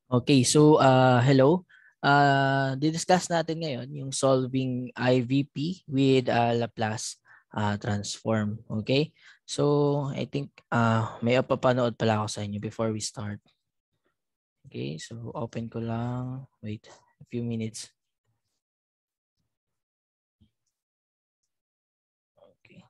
Okay, so hello. Didiscuss natin ngayon yung solving IVP with Laplace transform. Okay? So I think may papanood pala ako sa inyo before we start. Okay, so open ko lang. Wait a few minutes. Okay.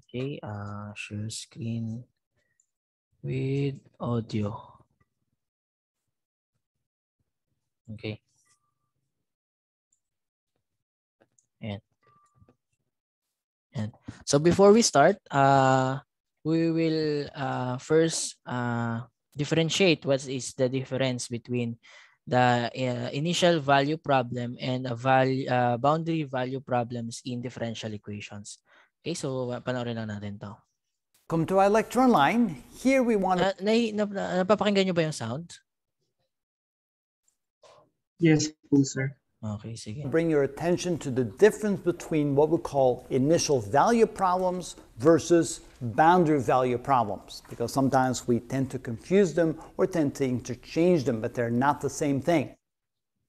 Okay, share screen with audio. Okay. Ayan. Ayan. So before we start, we will first differentiate what is the difference between the initial value problem and a boundary value problems in differential equations. Okay, so panoorin lang natin to. Welcome to our lecture online. Here we want to Napapakinggan nyo ba yung sound? Yes, sir. Okay, sige. bring your attention to the difference between what we call initial value problems versus boundary value problems, because sometimes we tend to confuse them or tend to interchange them, but they're not the same thing.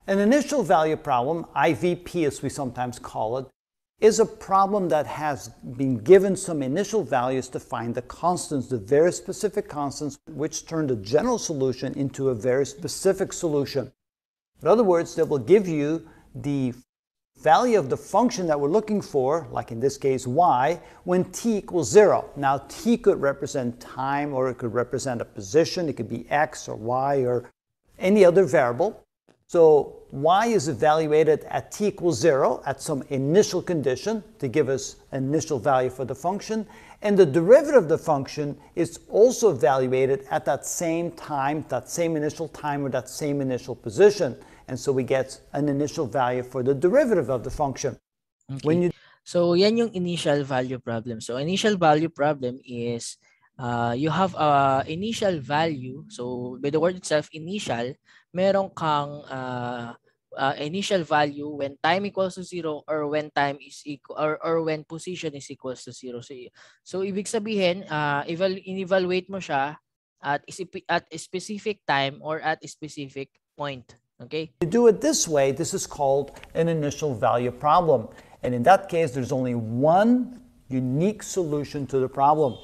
An initial value problem, IVP as we sometimes call it, is a problem that has been given some initial values to find the constants, the very specific constants, which turn the general solution into a very specific solution. In other words, that will give you the value of the function that we're looking for, like in this case y, when t equals 0. Now t could represent time, or it could represent a position. It could be x or y or any other variable. So y is evaluated at t equals 0 at some initial condition to give us an initial value for the function. And the derivative of the function is also evaluated at that same time, that same initial time, or that same initial position. And so we get an initial value for the derivative of the function. Okay. So yan yung initial value problem. So initial value problem is you have a initial value. So by the word itself, initial, meron kang initial value when time equals to 0 or when time is equal or when position is equals to 0. So ibig sabihin, in-evaluate mo siya at a specific time or at a specific point. Okay? To do it this way, this is called an initial value problem. And in that case, there's only one unique solution to the problem.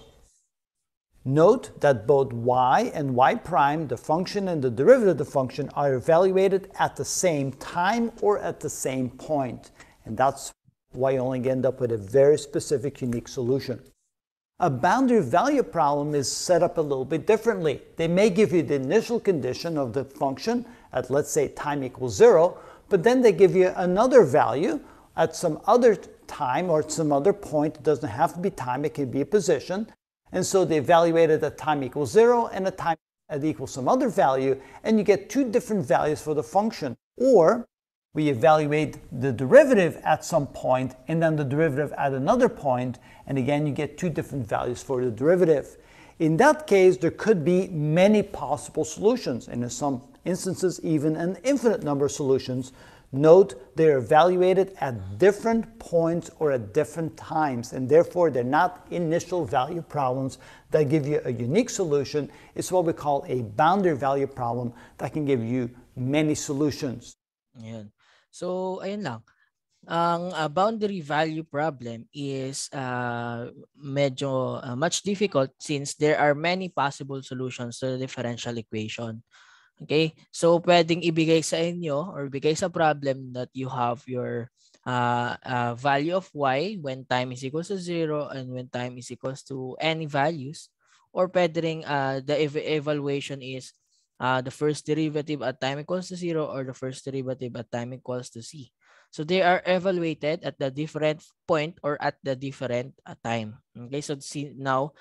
Note that both y and y prime, the function and the derivative of the function, are evaluated at the same time or at the same point. And that's why you only end up with a very specific, unique solution. A boundary value problem is set up a little bit differently. They may give you the initial condition of the function at, let's say, time equals 0, but then they give you another value at some other time or at some other point. It doesn't have to be time, it can be a position. And so they evaluate it at time equals 0 and at time at equals some other value, and you get two different values for the function. Or we evaluate the derivative at some point and then the derivative at another point, and again you get two different values for the derivative. In that case, there could be many possible solutions, and in some instances even an infinite number of solutions. Note they're evaluated at different points or at different times, and therefore they're not initial value problems that give you a unique solution. It's what we call a boundary value problem that can give you many solutions. Ayan. So, ayun lang. Ang boundary value problem is medyo much difficult since there are many possible solutions to the differential equation. Okay? So, pwedeng ibigay sa inyo or bigay sa problem that you have your value of y when time is equals to 0 and when time is equals to any values. Or pwede rin the evaluation is the first derivative at time equals to 0 or the first derivative at time equals to c. So they are evaluated at the different point or at the different time. Okay, so see now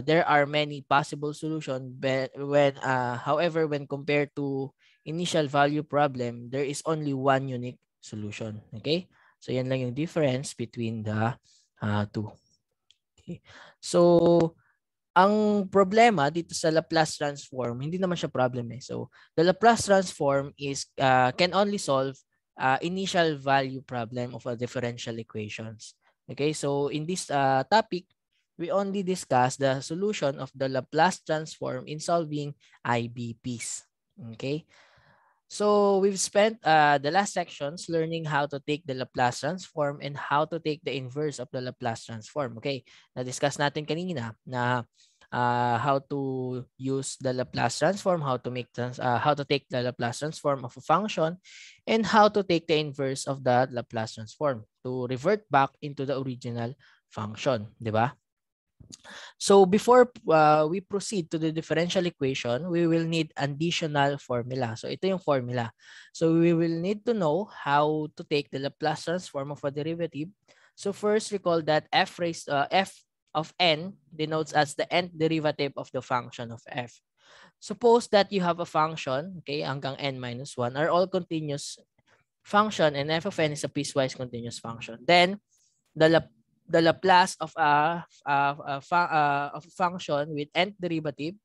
there are many possible solutions, but however, when compared to initial value problem, there is only one unique solution. Okay, so yan lang yung difference between the two. Okay. So ang problema dito sa Laplace transform, hindi naman siya problem eh. So, the Laplace transform is can only solve initial value problem of a differential equations. Okay, so in this topic, we only discuss the solution of the Laplace transform in solving IBPs. Okay. So we've spent the last sections learning how to take the Laplace transform and how to take the inverse of the Laplace transform. Okay, na-discuss natin kanina na how to use the Laplace transform, how to take the Laplace transform of a function, and how to take the inverse of the Laplace transform to revert back into the original function, di ba? So before we proceed to the differential equation, we will need additional formula. So ito yung formula. So we will need to know how to take the Laplace transform of a derivative. So first recall that f of n denotes as the nth derivative of the function of f. Suppose that you have a function, okay, hanggang n minus 1 are all continuous function and f of n is a piecewise continuous function. Then the Laplace of a function with nth derivative,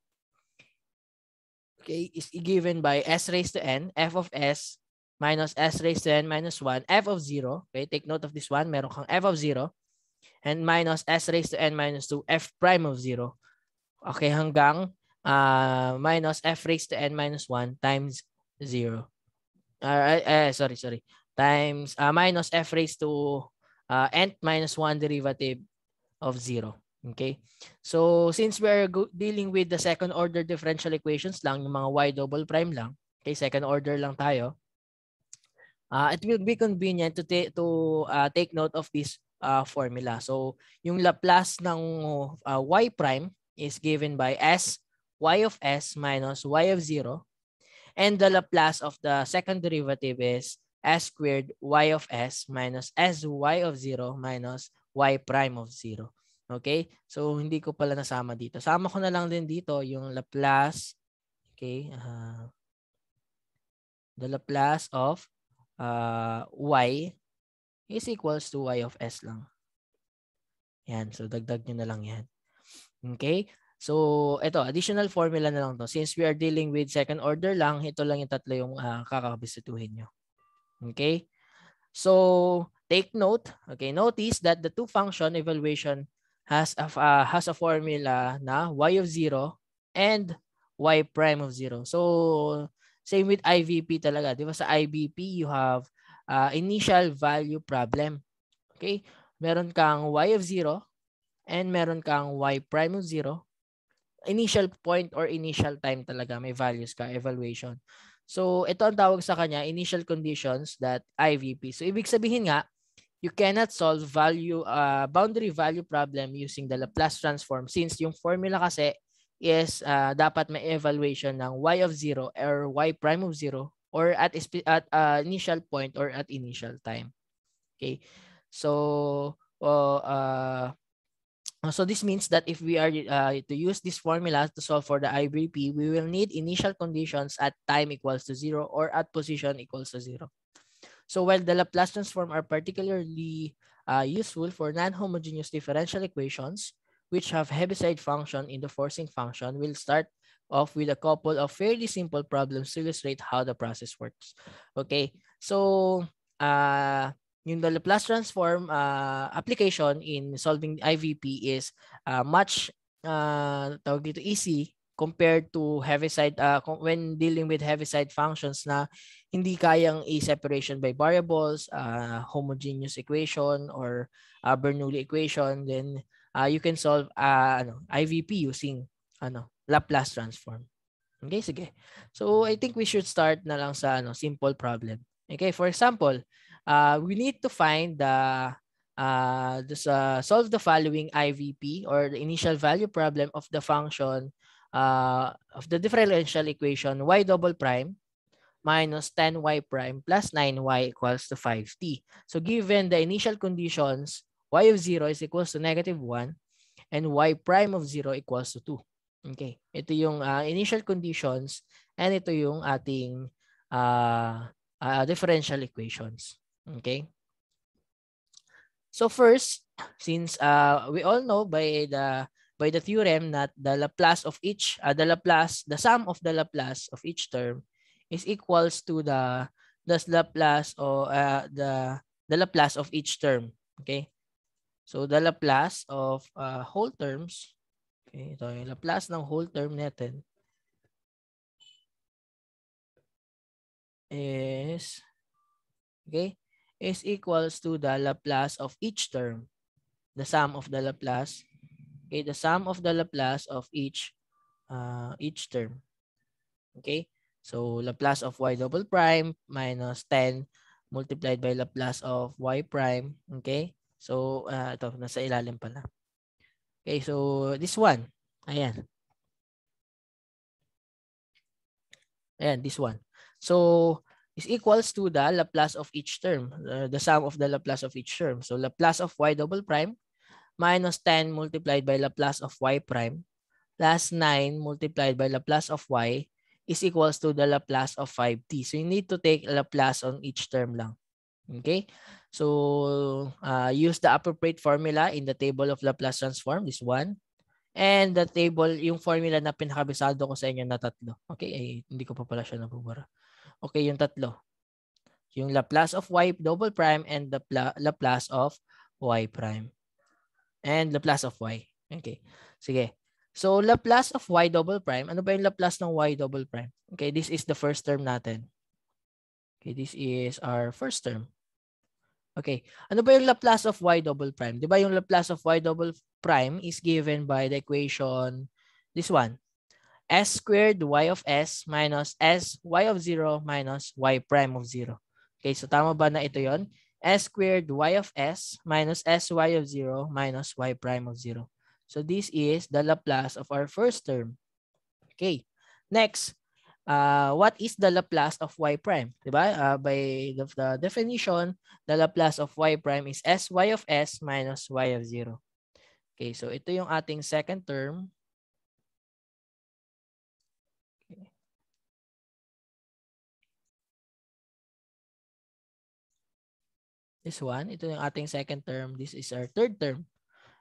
okay, is given by s raised to n, f of s minus s raised to n minus 1, f of 0. Okay, take note of this one. Meron kang f of 0 and minus s raised to n minus 2, f prime of 0. Okay, hanggang minus f raised to n minus 1 times 0. Sorry. Times minus f raised to nth minus 1 derivative of 0. Okay? So, since we're dealing with the second order differential equations lang, yung mga y double prime lang, okay, second order lang tayo, it will be convenient to take note of this formula. So, yung Laplace ng y prime is given by s y of s minus y of 0. And the Laplace of the second derivative is s squared y of s minus sy of 0 minus y prime of 0. Okay? So, hindi ko pala nasama dito. Sama ko na lang din dito yung Laplace. Okay? The Laplace of y is equals to y of s lang. Yan. So, dagdag nyo na lang yan. Okay? So, ito, additional formula na lang to. Since we are dealing with second order lang, ito lang yung tatlo yung kakabisituhin nyo. Okay? So, take note. Okay, notice that the two function evaluation has a formula na y of 0 and y prime of 0. So, same with IVP talaga. Di ba sa IVP, you have initial value problem. Okay? Meron kang y of 0 and meron kang y prime of 0. Initial point or initial time talaga, may values ka, evaluation. So, ito ang tawag sa kanya, initial conditions that IVP. So, ibig sabihin nga, you cannot solve boundary value problem using the Laplace transform since yung formula kasi is dapat may evaluation ng y of 0 or y prime of 0 or at initial point or at initial time. Okay? So, so this means that if we are to use this formula to solve for the IVP, we will need initial conditions at time equals to 0 or at position equals to 0. So while the Laplace transform are particularly useful for non-homogeneous differential equations, which have Heaviside function in the forcing function, we'll start off with a couple of fairly simple problems to illustrate how the process works. Okay, so yung the Laplace transform application in solving IVP is much tawag dito easy compared to Heaviside when dealing with Heaviside functions na hindi kayang i-separation by variables, homogeneous equation or Bernoulli equation. Then you can solve IVP using Laplace transform. Okay, sige. So I think we should start na lang sa simple problem. Okay, for example, we need to find solve the following IVP or the initial value problem of the function of the differential equation y double prime minus 10y prime plus 9y equals to 5t. So given the initial conditions, y of 0 is equals to -1 and y prime of 0 equals to 2. Okay, ito yung initial conditions and ito yung ating differential equations. Okay. So first, since we all know by the by the theorem that the Laplace of each, the sum of the Laplace of each term is equals to the Laplace or the Laplace of each term. Okay? So the Laplace of whole terms, okay, ito yung Laplace ng whole term natin is equals to the Laplace of each term, the sum of the Laplace, okay, the sum of the Laplace of each term. Okay, so Laplace of y double prime minus 10 multiplied by Laplace of y prime. Okay, so ito nasa ilalim pala. Okay, so this one, ayan, this one, so is equals to the Laplace of each term, the sum of the Laplace of each term. So Laplace of y double prime minus 10 multiplied by Laplace of y prime plus 9 multiplied by Laplace of y is equals to the Laplace of 5t. So you need to take Laplace on each term lang. Okay? So use the appropriate formula in the table of Laplace transform, this one. And the table, yung formula na pinakabisado ko sa inyo na tatlo. Okay? Ay, hindi ko pa pala siya nabubura. Okay, yung tatlo. Yung Laplace of y double prime and the Laplace of y prime. And Laplace of y. Okay. Sige. So, Laplace of y double prime. Ano ba yung Laplace ng y double prime? Okay, this is the first term natin. Okay, this is our first term. Okay. Ano ba yung Laplace of y double prime? Di ba yung Laplace of y double prime is given by the equation, this one. S squared y of s minus s y of 0 minus y prime of 0. Okay, so tama ba na ito yon? S squared y of s minus s y of 0 minus y prime of 0. So this is the Laplace of our first term. Okay, next, what is the Laplace of y prime? Diba? By the definition, the Laplace of y prime is s y of s minus y of 0. Okay, so ito yung ating second term. This one, ito yung ating second term. This is our third term.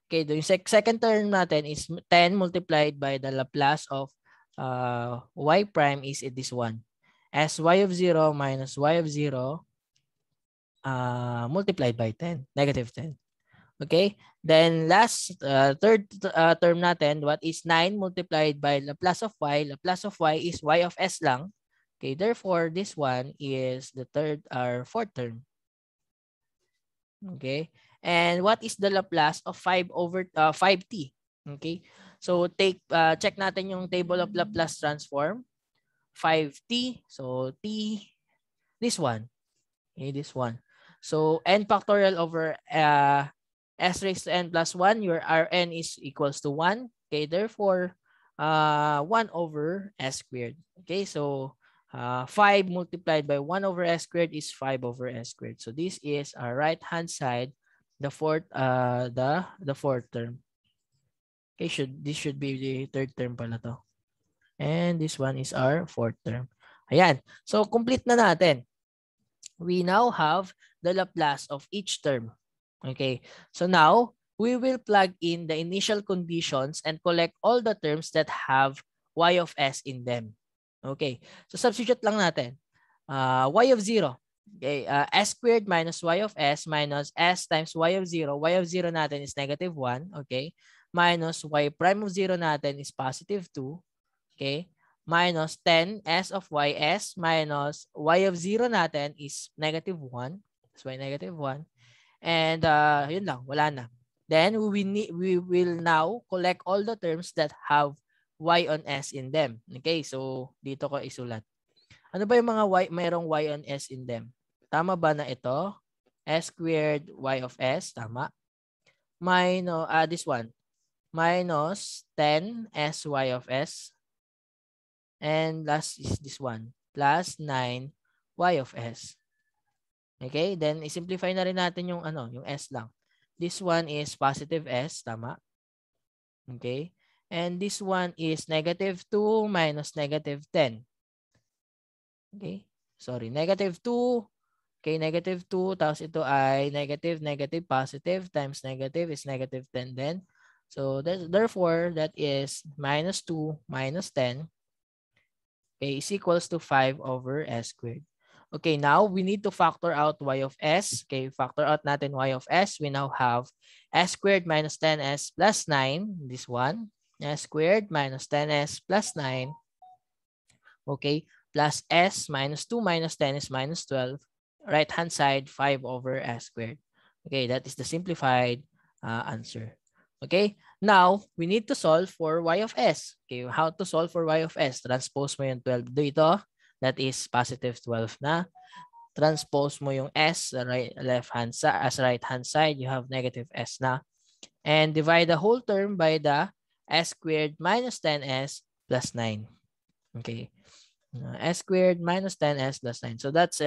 Okay, yung second term natin is 10 multiplied by the Laplace of y prime is this one. Sy of 0 minus y of 0 multiplied by 10, negative 10. Okay, then last third term natin, what is 9 multiplied by Laplace of y? Laplace of y is y of s lang. Okay, therefore, this one is the third or fourth term. Okay. And what is the Laplace of 5 over 5t? Okay. So check natin yung table of Laplace transform. 5t. So t, this one. Okay, this one. So n factorial over s raised to n plus 1, your Rn is equals to 1. Okay, therefore 1 over s squared. Okay, so 5 multiplied by 1 over s squared is 5 over s squared. So this is our right hand side, the fourth term. Okay, this should be the third term pala to. And this one is our fourth term. Ayan. So complete na natin. We now have the Laplace of each term. Okay. So now we will plug in the initial conditions and collect all the terms that have y of s in them. Okay. So substitute lang natin. Y of 0. Okay. S squared minus y of s minus s times y of 0. Y of 0 natin is negative 1. Okay. Minus y prime of 0 natin is positive 2. Okay. Minus 10 s of y s minus y of 0 natin is negative 1. That's why negative 1. And yun lang. Wala na. Then we will now collect all the terms that have y on s in them. Okay, so dito ko isulat. Ano ba yung mga mayroong y on s in them? Tama ba na ito? S squared y of s, tama. Minus, this one. Minus 10 s y of s. And last is this one. Plus 9 y of s. Okay, then i-simplify na rin natin yung yung s lang. This one is positive s, tama. Okay. And this one is negative 2 minus negative 10. Okay. Sorry, negative 2. Okay, negative 2. Tapos ito ay negative, negative, positive times negative is negative 10 then. So therefore, that is minus 2 minus 10, okay, is equals to 5 over s squared. Okay, now we need to factor out y of s. Okay, factor out natin y of s. We now have s squared minus 10s plus 9. This one. S squared minus 10s plus 9. Okay, plus s minus 2 minus 10 is minus 12. Right hand side, 5 over s squared. Okay, that is the simplified answer. Okay, now we need to solve for y of s. Okay, how to solve for y of s? Transpose mo yung 12 dito. That is positive 12 na. Transpose mo yung s sa left hand side, as right hand side, you have negative s na. And divide the whole term by the s squared minus 10s plus 9. Okay. S squared minus 10s plus 9. So that's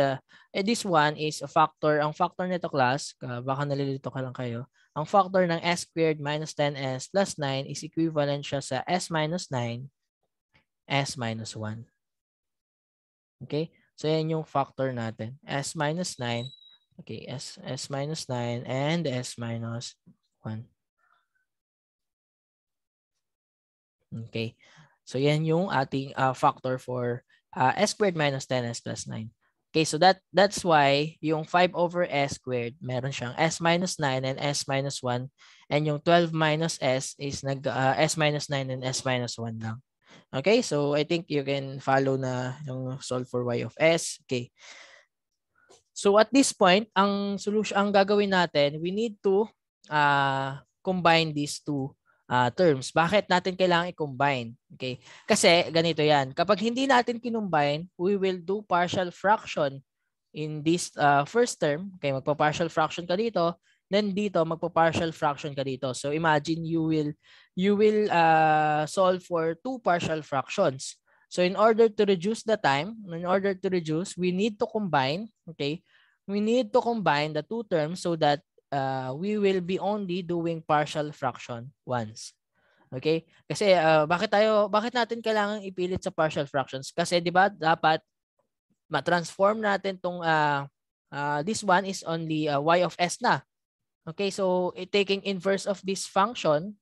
this one is a factor. Ang factor nito class, baka nalilito ka lang kayo. Ang factor ng s squared minus 10s plus 9 is equivalent siya sa s minus 9, s minus 1. Okay? So yan yung factor natin. S minus 9. Okay, S minus 9 and S minus 1. Okay. So yan yung ating factor for s squared minus 10s plus 9. Okay, so that's why yung 5 over s squared, meron siyang s minus 9 and s minus 1. And yung 12 minus s is s minus 9 and s minus 1 lang. Okay, so I think you can follow na yung solve for y of s. Okay. So at this point, ang solution, ang gagawin natin, we need to combine these two terms. Bakit natin kailangan i-combine? Okay? Kasi ganito yan. Kapag hindi natin kinumbine, we will do partial fraction in this first term. Okay, magpa-partial fraction ka dito. Then dito, magpa-partial fraction ka dito. So imagine you will solve for two partial fractions. So in order to reduce the time, we need to combine, okay? We need to combine the two terms so that we will be only doing partial fraction once. Okay? Kasi bakit natin kailangan ipilit sa partial fractions? Kasi 'di ba dapat ma-transform natin tong this one is only y of s na. Okay? So taking inverse of this function,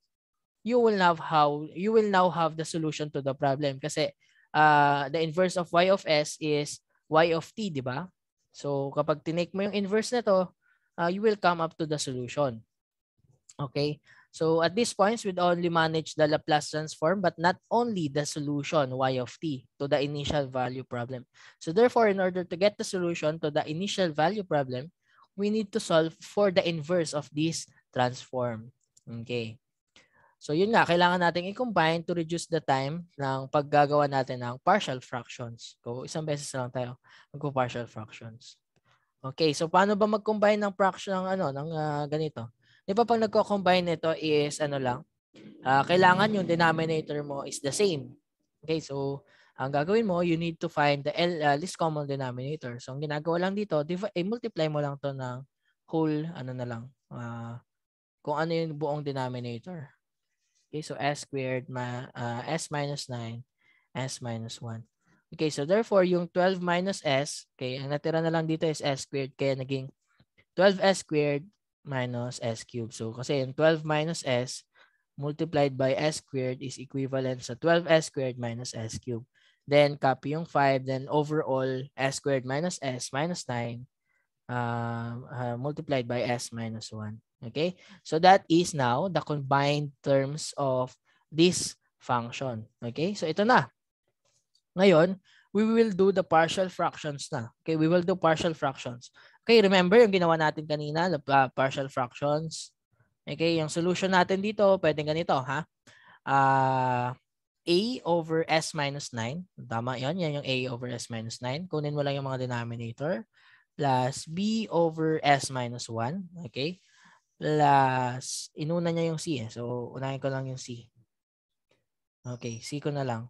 you will now have the solution to the problem kasi the inverse of y of s is y of t, di ba? So kapag tinake mo yung inverse nito, you will come up to the solution. Okay? So at this point, we'd only manage the Laplace transform but not only the solution y of t to the initial value problem. So therefore, in order to get the solution to the initial value problem, we need to solve for the inverse of this transform. Okay. So yun nga, kailangan natin i-combine to reduce the time ng paggagawa natin ng partial fractions. So isang beses lang tayo magpo-partial fractions. Okay, so paano ba mag-combine ng fraction ng ganito? Di ba pag nagko-combine nito is kailangan yung denominator mo is the same. Okay, so ang gagawin mo, you need to find the least common denominator. So ang ginagawa lang dito, multiply mo lang to ng whole kung ano yung buong denominator. Okay, so s squared s minus 9, s minus 1. Okay, so therefore, yung 12 minus s, okay, ang natira na lang dito is s squared, kaya naging 12s squared minus s cubed. So, kasi yung 12 minus s multiplied by s squared is equivalent sa 12s squared minus s cubed. Then, copy yung 5, then overall, s squared minus s minus 9 multiplied by s minus 1. Okay, so that is now the combined terms of this function. Okay, so ito na. Ngayon, we will do the partial fractions na. Okay, we will do partial fractions. Okay, remember yung ginawa natin kanina, the partial fractions. Okay, yung solution natin dito, pwedeng ganito, ha? A over s minus 9. Tama yan, yan yung a over s minus 9. Kunin mo lang yung mga denominator. Plus b over s minus 1. Okay. Plus, inuna niya yung c. So, unahin ko lang yung c. Okay, c ko na lang.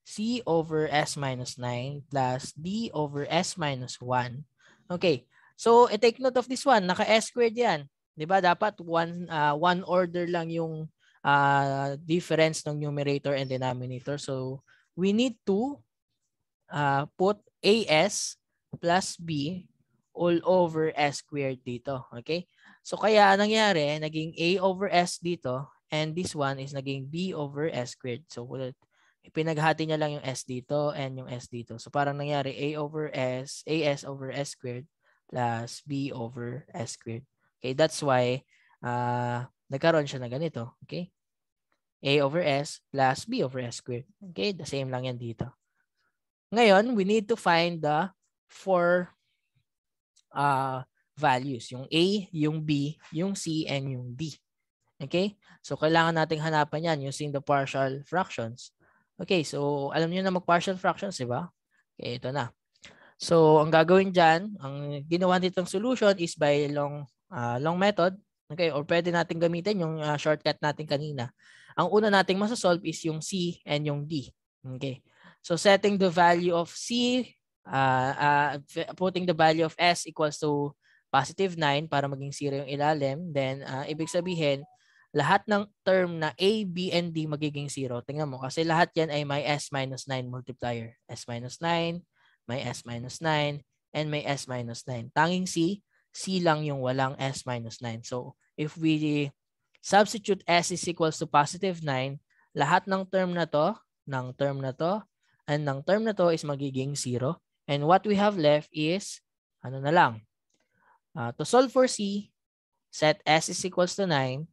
C over s minus 9 plus d over s minus 1. Okay, so take note of this one. Naka-s squared yan. Diba? Dapat one order lang yung difference ng numerator and denominator. So, we need to put as plus b all over s squared dito. Okay? So kaya nangyari, naging a over s dito and this one is naging b over s squared. So pinaghati niya lang yung s dito and yung s dito. So parang nangyari as over s squared plus b over s squared. Okay, that's why nagkaroon siya na ganito. Okay, a over s plus b over s squared. Okay, the same lang yan dito. Ngayon, we need to find the four values. Yung a, yung b, yung c, and yung d. Okay? So, kailangan nating hanapan yan using the partial fractions. Okay, so alam niyo na mag-partial fractions, di ba? Okay, ito na. So, ang gagawin dyan, ang ginawa nitong solution is by long method. Okay, or pwede natin gamitin yung shortcut natin kanina. Ang una nating masasolve is yung c and yung d. Okay. So, setting the value of c, putting the value of s equals to positive 9 para maging 0 yung ilalim. Then, ibig sabihin, lahat ng term na A, B, and D magiging 0. Tingnan mo, kasi lahat yan ay may S minus 9 multiplier. S minus 9, may S minus 9, and may S minus 9. Tanging C lang yung walang S minus 9. So, if we substitute S is equals to positive 9, lahat ng term na to, and ng term na to is magiging 0. And what we have left is, ano na lang, to solve for C, set S is equals to 9,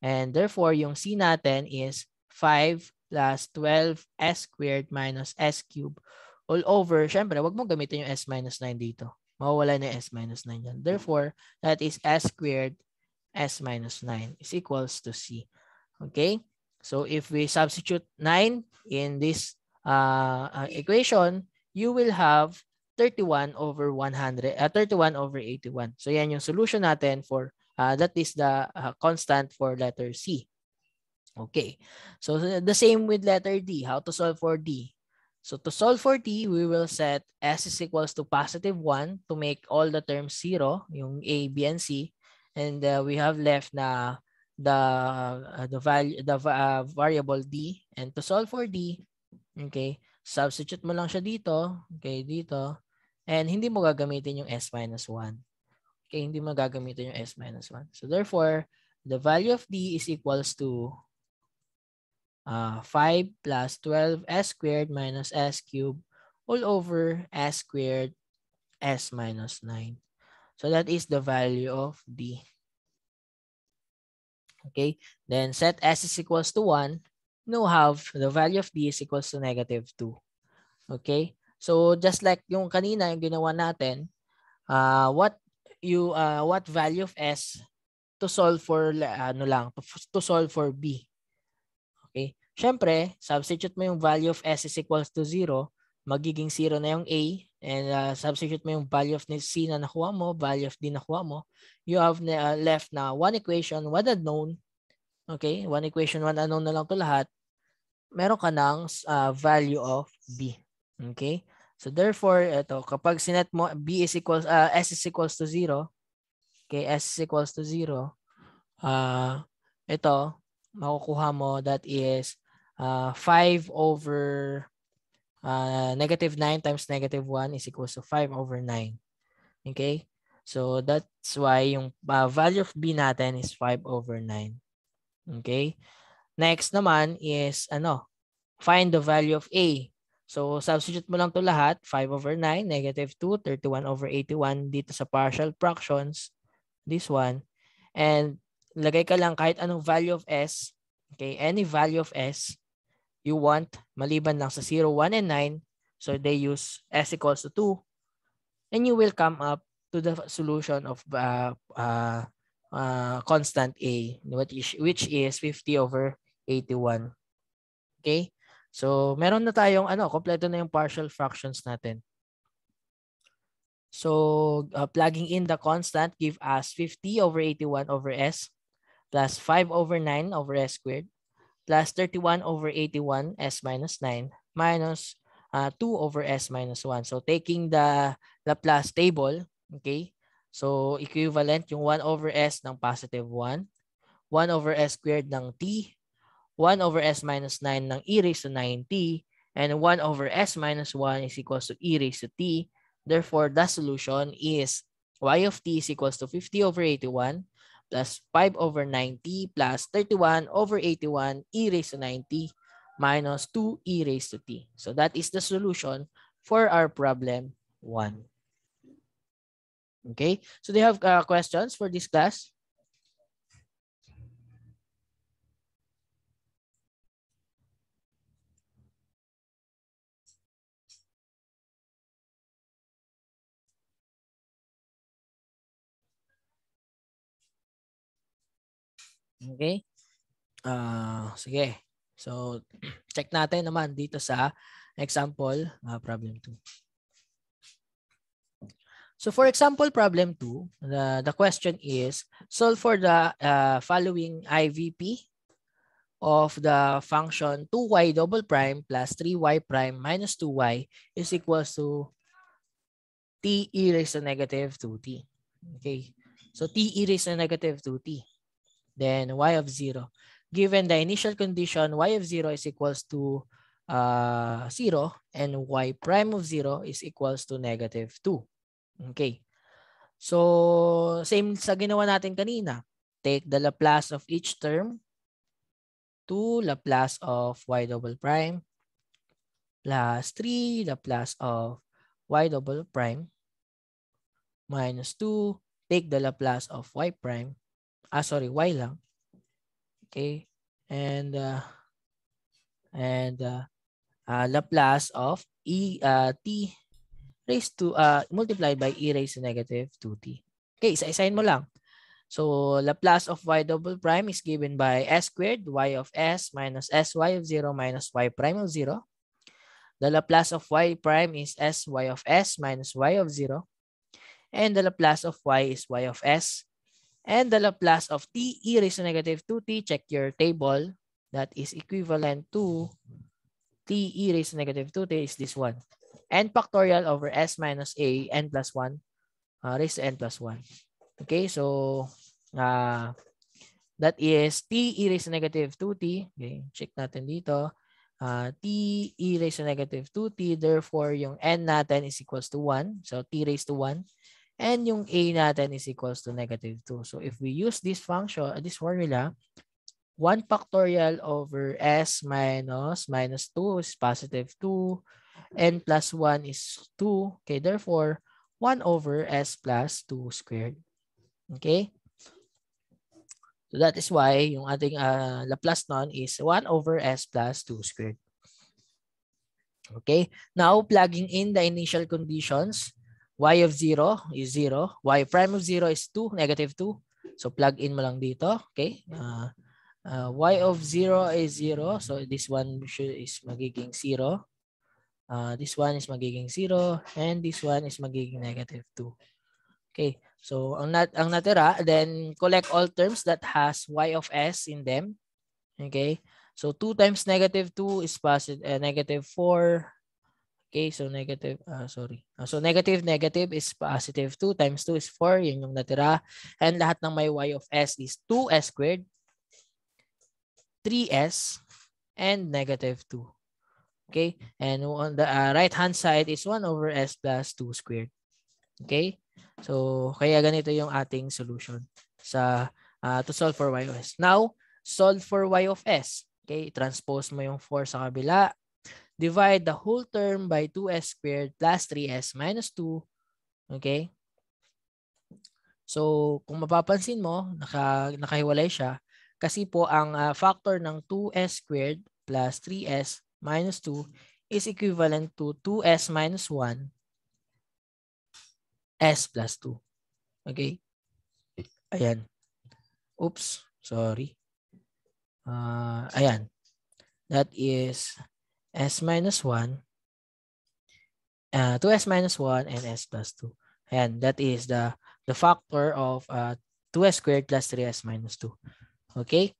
and therefore, yung C natin is 5 plus 12s squared minus s cubed all over. Syempre, wag mo gamitin yung s minus 9 dito. Mawawala na yung s minus 9 yan. Therefore, that is s squared s minus 9 is equals to C. Okay? So, if we substitute 9 in this equation, you will have 31 over 100, 31 over 81. So, yan yung solution natin for that is the constant for letter C. Okay. So the same with letter D. How to solve for D? So to solve for D, we will set S is equals to positive 1 to make all the terms 0, yung A, B, and C. And we have left na the variable D. And to solve for D, okay, substitute mo lang siya dito, okay, dito. And hindi mo gagamitin yung S minus 1. Okay, hindi mo gagamitin yung S minus 1. So therefore, the value of D is equals to 5 plus 12s squared minus s cubed all over s squared s minus 9. So that is the value of D. Okay, then set s is equals to 1. Now have the value of D is equals to negative 2. Okay, so just like yung kanina yung ginawa natin, what value of S to solve for to solve for B. Okay? Syempre, substitute mo yung value of S is equals to 0, magiging 0 na yung A, and substitute mo yung value of C na nakuha mo, value of D na nakuha mo. You have left na one equation, one unknown. Okay? One equation, one unknown na lang to lahat. Meron ka ng value of B. Okay? So therefore, ito, kapag sinet mo S is equals to 0, okay, S is equals to 0, ito, makukuha mo that is 5 over negative 9 times negative 1 is equals to 5 over 9. Okay? So that's why yung value of B natin is 5 over 9. Okay? Next naman is find the value of A. So, substitute mo lang to lahat. 5 over 9, negative 2, 31 over 81 dito sa partial fractions. This one. And lagay ka lang kahit anong value of S. Okay, any value of S you want, maliban lang sa 0, 1, and 9. So, they use S equals to 2. And you will come up to the solution of constant A, which is 50 over 81. Okay? So, meron na tayong kompleto na yung partial fractions natin. So, plugging in the constant give us 50 over 81 over S plus 5 over 9 over S squared plus 31 over 81 S minus 9 minus 2 over S minus 1. So, taking the Laplace table, okay? So, equivalent yung 1 over S ng positive 1, 1 over S squared ng T, 1 over S minus 9 ng e raised to 9t, and 1 over S minus 1 is equals to e raised to t. Therefore, the solution is y of t is equals to 50 over 81 plus 5 over 90 plus 31 over 81 e raised to 90 minus 2 e raised to t. So that is the solution for our problem 1. Okay, so do you have questions for this class? Okay. Sige. So, check natin naman dito sa example problem 2. So, for example, problem 2, the question is, solve for the following IVP of the function 2y double prime plus 3y prime minus 2y is equals to t e raised to negative 2t. Okay. So, t e raised to negative 2t. Then, y of 0. Given the initial condition, y of 0 is equals to 0 and y prime of 0 is equals to negative 2. Okay. So, same sa ginawa natin kanina. Take the Laplace of each term to Laplace of y double prime plus 3 Laplace of y double prime minus 2. Take the Laplace of y prime. Y lang. Okay. And Laplace of t raised to multiplied by e raised to negative 2t. Okay, isa-isahin mo lang. So Laplace of y double prime is given by s squared y of s minus sy of 0 minus y prime of 0. The Laplace of y prime is sy of s minus y of 0. And the Laplace of y is y of s. And the Laplace of t e raised to negative 2t, check your table, that is equivalent to t e raised to negative 2t is this one. N factorial over s minus a n plus 1 raised to n plus 1. Okay, so that is t e raised to negative 2t. Okay, check natin dito. T e raised to negative 2t. Therefore, yung n natin is equals to 1. So, t raised to 1. And yung a natin is equals to negative 2. So, if we use this function, this formula, 1 factorial over s minus 2 is positive 2. N plus 1 is 2. Okay, therefore, 1 over s plus 2 squared. Okay? So that is why yung ating Laplace nun is 1 over s plus 2 squared. Okay? Now, plugging in the initial conditions, y of 0 is 0. Y prime of 0 is 2, negative 2. So, plug in mo lang dito. Okay? Y of 0 is 0. So, this one is magiging 0. This one is magiging 0. And this one is magiging negative 2. Okay. So, ang natira, then collect all terms that has y of s in them. Okay. So, 2 times negative 2 is positive, negative 4. Okay, so negative, so negative is positive 2 times 2 is 4. Yun yung natira. And lahat ng may y of s is 2s squared, 3s, and negative 2. Okay, and on the right-hand side is 1 over s plus 2 squared. Okay, so kaya ganito yung ating solution sa to solve for y of s. Now, solve for y of s. Okay, transpose mo yung 4 sa kabila. Divide the whole term by 2s squared plus 3s minus 2. Okay? So, kung mapapansin mo, nakahiwalay siya. Kasi po, ang factor ng 2s squared plus 3s minus 2 is equivalent to 2s minus 1 s plus 2. Okay? Ayan. Oops. Sorry. Ayan. That is s minus 1, 2s minus 1, and s plus 2. Ayan, that is the factor of 2s squared plus 3s minus 2. Okay?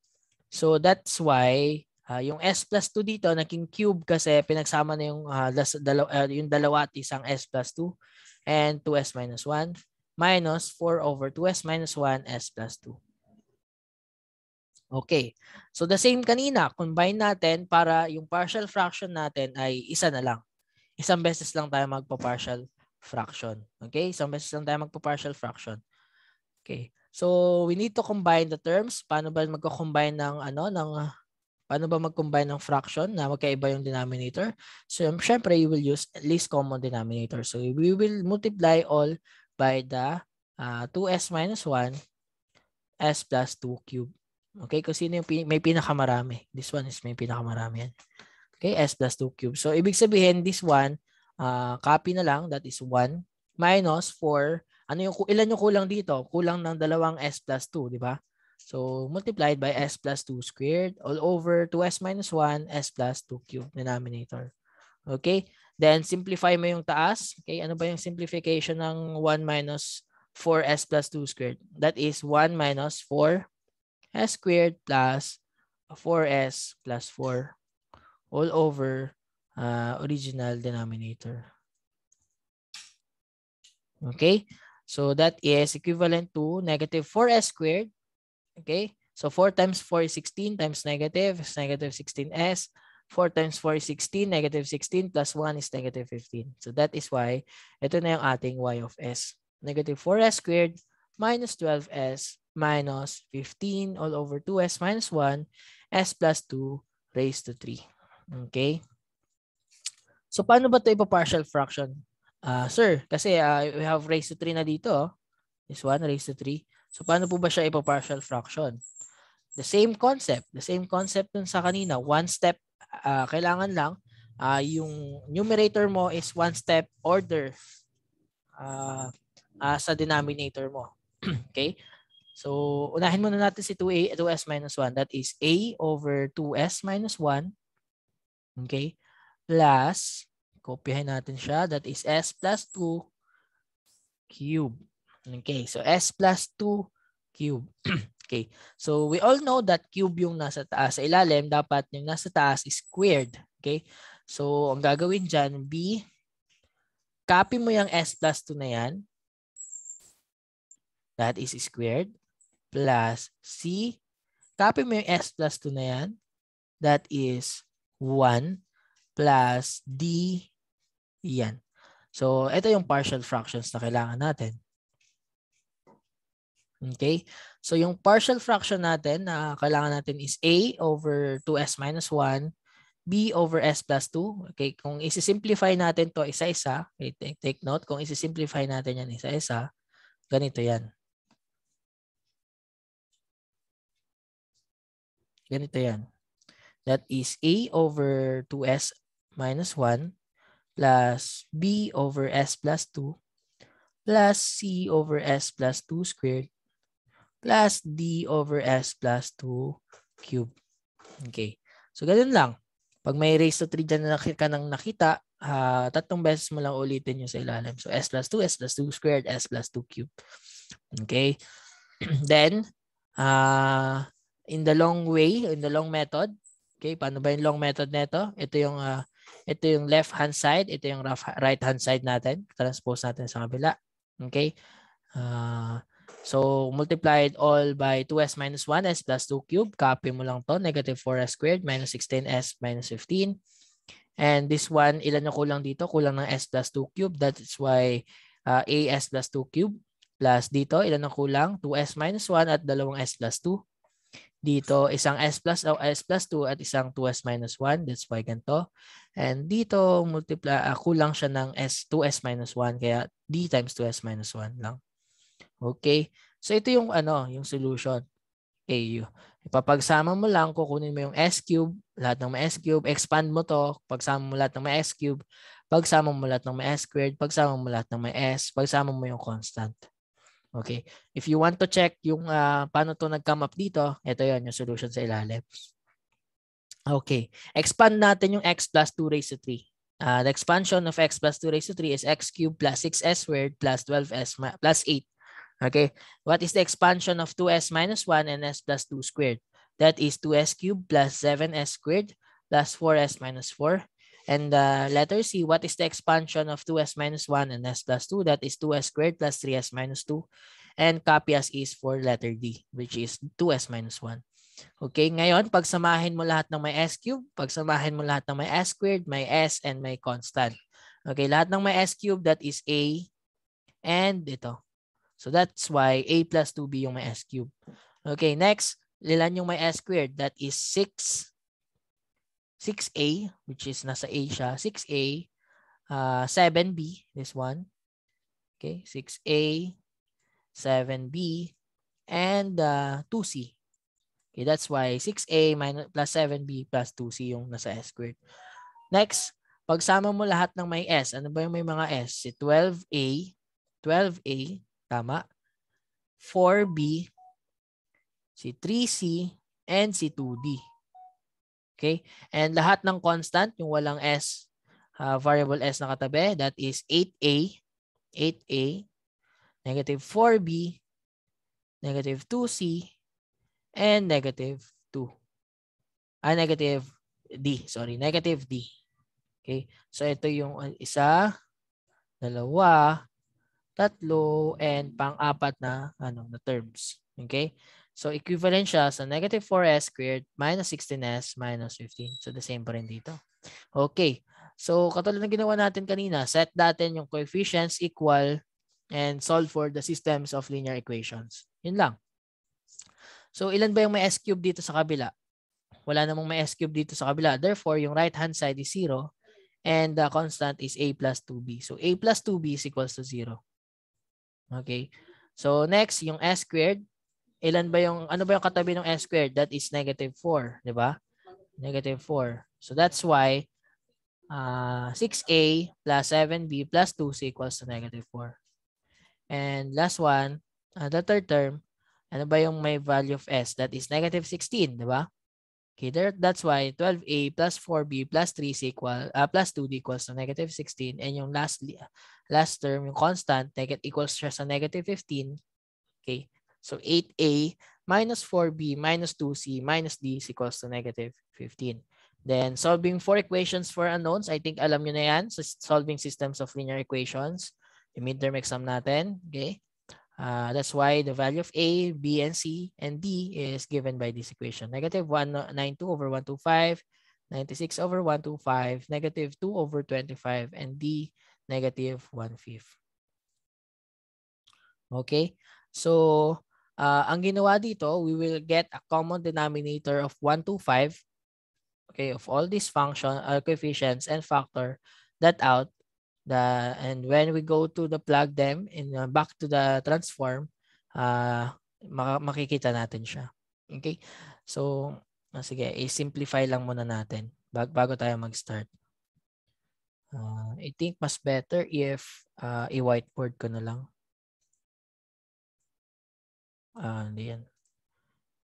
So, that's why yung s plus 2 dito, naging cube kasi pinagsama na yung dalawa at isang s plus 2 and 2s minus 1 minus 4 over 2s minus 1 s plus 2. Okay. So the same kanina, combine natin para yung partial fraction natin ay isa na lang. Isang beses lang tayo magpa-partial fraction. Okay? Isang beses lang tayo magpa-partial fraction. Okay. So we need to combine the terms. Paano ba magko-combine ng paano ba mag-combine ng fraction na magkaiba yung denominator? So syempre you will use least common denominator. So we will multiply all by the 2s minus 1 s plus 2 cube. Okay, kung sino yung may pinakamarami. This one is may pinakamarami yan. Okay, s plus 2 cube. So ibig sabihin this one copy na lang, that is 1 minus 4. Ilan yung kulang dito? Kulang ng dalawang s plus 2, di ba? So multiplied by s plus 2 squared all over 2s minus 1 s plus 2 cube denominator. Okay? Then simplify mo yung taas. Okay, ano ba yung simplification ng 1 minus 4s plus 2 squared? That is 1 minus 4s squared plus 4s plus 4 all over original denominator. Okay, so that is equivalent to negative 4s squared. Okay, so 4 times 4 is 16 times negative is negative 16s. 4 times 4 is 16, negative 16 plus 1 is negative 15. So that is why ito na yung ating y of s. Negative 4s squared minus 12s minus 15 all over 2s minus 1 s plus 2 raised to 3. Okay. So paano ba ito ipa-partial fraction? Sir, kasi we have raised to 3 na dito. This one raised to 3. So paano po ba siya ipa-partial fraction? The same concept. The same concept dun sa kanina. One step, kailangan lang yung numerator mo is one step order sa denominator mo. Okay? So unahin muna natin si 2s minus 1. That is a over 2s minus 1. Okay? Plus, kopyahin natin siya. That is s plus 2 cube. Okay, so s plus 2 cube. Okay, so we all know that cube yung nasa taas. Sa ilalim, dapat yung nasa taas is squared. Okay, so ang gagawin dyan, B, copy mo yung s plus 2 na yan. That is squared. Plus C, copy mo yung s plus 2 na yan. That is 1 plus D, yan. So, ito yung partial fractions na kailangan natin. Okay? So, yung partial fraction natin na kailangan natin is A over 2s minus 1, B over s plus 2. Okay? Kung isi-simplify natin to isa-isa, okay, take note, kung isi-simplify natin yan isa-isa, ganito yan. Ganito yan. That is A over 2s minus 1 plus B over s plus 2 plus C over s plus 2 squared plus D over s plus 2 cube. Okay. So, ganun lang. Pag may raised to 3 dyan na ka nang nakita, tatlong beses mo lang ulitin yung sa ilalim. So, s plus 2 squared, s plus 2 cube. Okay. Then, in the long way, in the long method, okay, paano ba yung long method nito? Ito yung left hand side, ito yung right hand side natin. Transpose natin sa kabila. Okay? So multiplied all by 2s minus 1 s plus 2 cube. Copy mo lang to, negative 4s squared minus 16s minus 15. And this one, ilan yung kulang dito? Kulang ng s plus 2 cube. That is why as plus 2 cube. Plus dito, ilan ang kulang? 2s minus 1 at dalawang s plus 2. Dito, isang s plus 2 at isang 2s minus 1. That's why ganito. And dito, kulang siya ng 2s minus 1. Kaya d times 2s minus 1 lang. Okay. So, ito yung yung solution. Okay. Ipapagsama mo lang, kukunin mo yung s cube, lahat ng may s cube, expand mo to, pagsama mo lahat ng may s cube, pagsama mo lahat ng may s squared, pagsama mo lahat ng may s, pagsama mo yung constant. Okay. If you want to check yung paano to nag-come up dito, ito yon yung solution sa ilalim. Okay. Expand natin yung x plus 2 raised to 3. The expansion of x plus 2 raised to 3 is x cubed plus 6s squared plus 12s plus 8. Okay. What is the expansion of 2s minus 1 and s plus 2 squared? That is 2s cubed plus 7s squared plus 4s minus 4. And letter C, what is the expansion of 2s minus 1 and s plus 2? That is 2s squared plus 3s minus 2. And copy as is for letter D, which is 2s minus 1. Okay, ngayon, pagsamahin mo lahat ng may s cube, pagsamahin mo lahat ng may s squared, may s, and may constant. Okay, lahat ng may s cube, that is A, and ito. So that's why a plus 2b yung may s cube. Okay, next, ilan yung may s squared? That is 6a, which is nasa a siya. 6a, 7b, this one. Okay, 6a, 7b, and 2c. Okay, that's why 6a minus plus 7b plus 2c yung nasa s squared. Next, pagsama mo lahat ng may s, ano ba yung may mga s? Si 12a, tama? 4b, si 3c, and si 2d. Okay? And lahat ng constant, yung walang s, variable s na katabi, that is 8a, negative 4b, negative 2c, and negative 2. Negative d. Sorry, negative d. Okay? So, ito yung isa, dalawa, tatlo, and pang-apat na, na terms. Okay? So, equivalent siya sa negative 4s squared minus 16s minus 15. So, the same pa rin dito. Okay. So, katulad ng ginawa natin kanina, set natin yung coefficients equal and solve for the systems of linear equations. Yun lang. So, ilan ba yung may s cube dito sa kabila? Wala namang may s cube dito sa kabila. Therefore, yung right-hand side is 0 and the constant is a plus 2b. So, a plus 2b is equals to 0. Okay. So, next, yung s squared. Ano ba yung katabi ng s squared? That is negative 4. Diba? Negative 4. So, that's why 6a plus 7b plus 2c equals to negative 4. And last one, the third term, ano ba yung may value of s? That is negative 16, di ba? Okay, that's why 12a plus 4b plus 3c plus 2d equals to negative 16. And yung last term, yung constant, equals siya sa negative 15. Okay, so 8a minus 4b minus 2c minus d is equals to negative 15. Then solving 4 equations for unknowns. I think alam nyo na yan. So solving systems of linear equations. Yung midterm exam natin. Okay. That's why the value of A, B, and C, and D is given by this equation. Negative 192 over 125, 96 over 125, negative 2 over 25, and D, negative 1/5. Okay. So, ang ginawa dito, we will get a common denominator of 125. Okay, of all these coefficients and factor that out. And when we go to the plug them in back to the transform, makikita natin siya. Okay? So, sige, i-simplify lang muna natin bago tayo mag-start. I think mas better if i-whiteboard ko na lang. Hindi yan.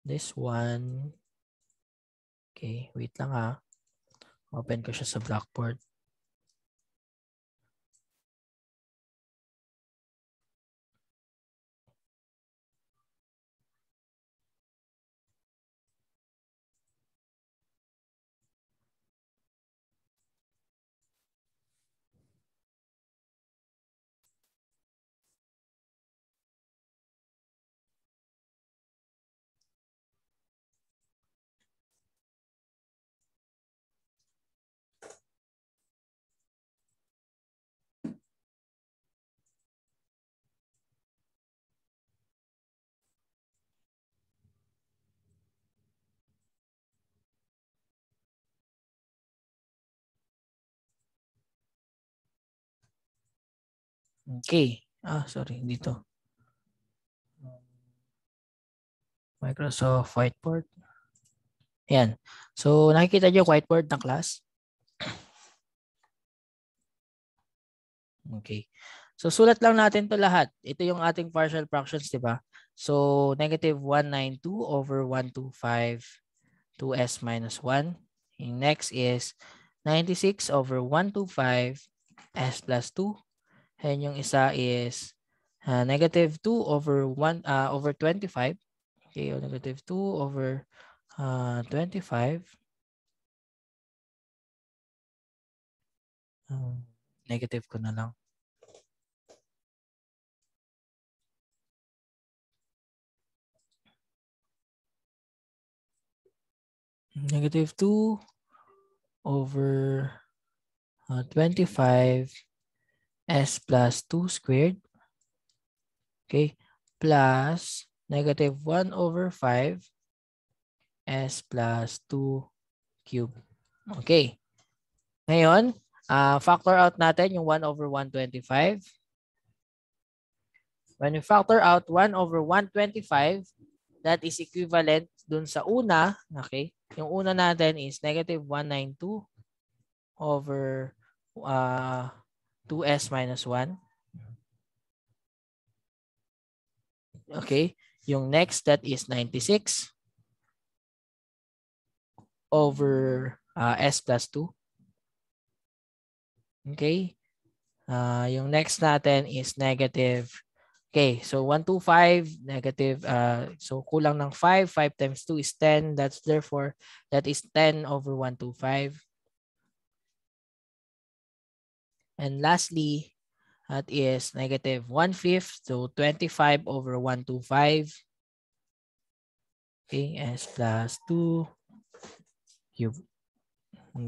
This one. Okay, wait lang ha. Open ko siya sa Blackboard. Okay. Sorry, dito. Microsoft Whiteboard. Yan. So, nakikita niyo whiteboard ng class? Okay. So, sulat lang natin to lahat. Ito yung ating partial fractions, di ba? So, negative 192 over 125 2s minus 1. Yung next is 96 over 125 s plus 2. And yung isa is negative 2 over 25. Okay, negative 2 over 25. Negative ko na lang. Negative 2 over 25 s plus 2 squared. Okay, plus negative 1 over 5 s plus 2 cube. Okay. Ngayon, factor out natin yung 1 over 125. When we factor out 1 over 125, that is equivalent dun sa una. Okay? Yung una natin is negative 192 over 2s minus 1. Okay? Yung next, that is 96 over s plus 2. Okay? Yung next natin is negative. Okay, so 125 negative. So kulang ng 5. 5 times 2 is 10. That's therefore, that is 10 over 125. And lastly, that is negative 1/5. So 25 over 125. Okay, s plus 2 cube.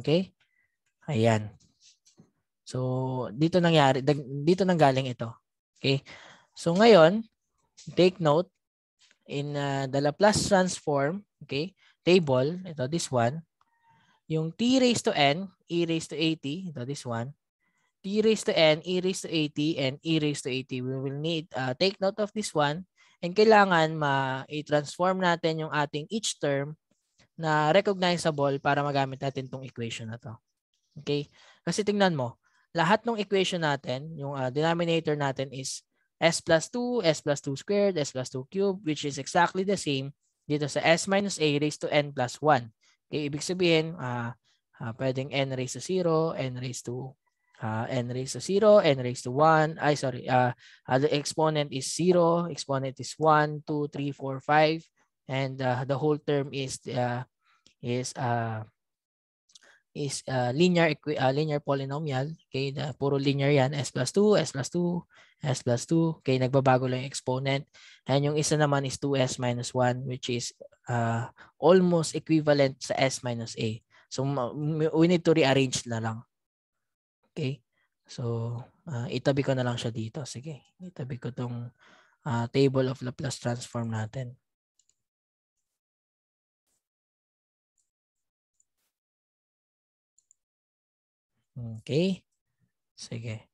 Okay? Ayan. So dito nanggaling ito. Okay? So ngayon, take note in the Laplace transform, okay, table, ito this one, yung t raised to n, e raised to at, ito this one, t raised to n, e raised to at, and e raised to at. We will need take note of this one, and kailangan i-transform natin yung ating each term na recognizable para magamit natin tong equation na to. Okay? Kasi tingnan mo, lahat ng equation natin, yung denominator natin is s plus 2, s plus 2 squared, s plus 2 cubed, which is exactly the same dito sa s minus a raised to n plus 1. Okay, ibig sabihin, pwedeng n raised to 0, n raised to 0, n raised to 1. Ay, sorry. The exponent is 0, exponent is 1, 2, 3, 4, 5. And the whole term is linear polynomial. Okay, puro linear yan. S plus 2, S plus 2, S plus 2. Okay, nagbabago lang yung exponent. And yung isa naman is 2S minus 1, which is almost equivalent sa S minus A. So we need to rearrange na lang. Okay, so itabi ko na lang siya dito. Sige, itabi ko tong table of Laplace transform natin. Okay. Sige.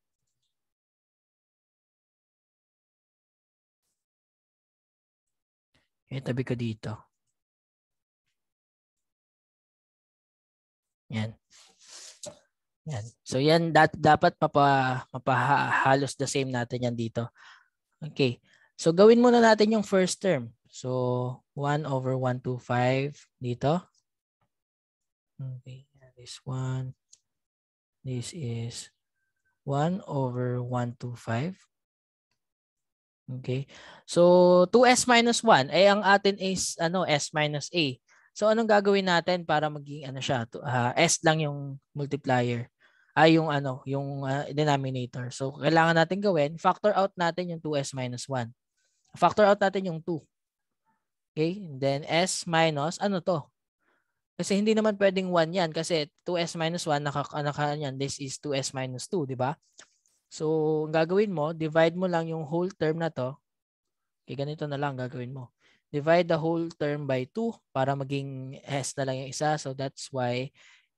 Itabi ko dito. Yan. Yan. So yan dapat mapahalos the same natin yan dito. Okay. So gawin muna natin yung first term. So 1 over 125 dito. Okay. This one. This is 1 over 125. Okay. So 2s minus 1 ay ang atin is s minus a. So anong gagawin natin para maging siya? S lang yung multiplier. Ay yung denominator. So kailangan natin gawin, factor out natin yung 2s minus 1. Factor out natin yung 2. Okay? And then s minus to? Kasi hindi naman pwedeng 1 yan kasi 2s minus 1 yan. This is 2s minus 2, di ba? So, ang gagawin mo, divide mo lang yung whole term na to. Okay, ganito na lang gagawin mo. Divide the whole term by 2 para maging s na lang yung isa. So, that's why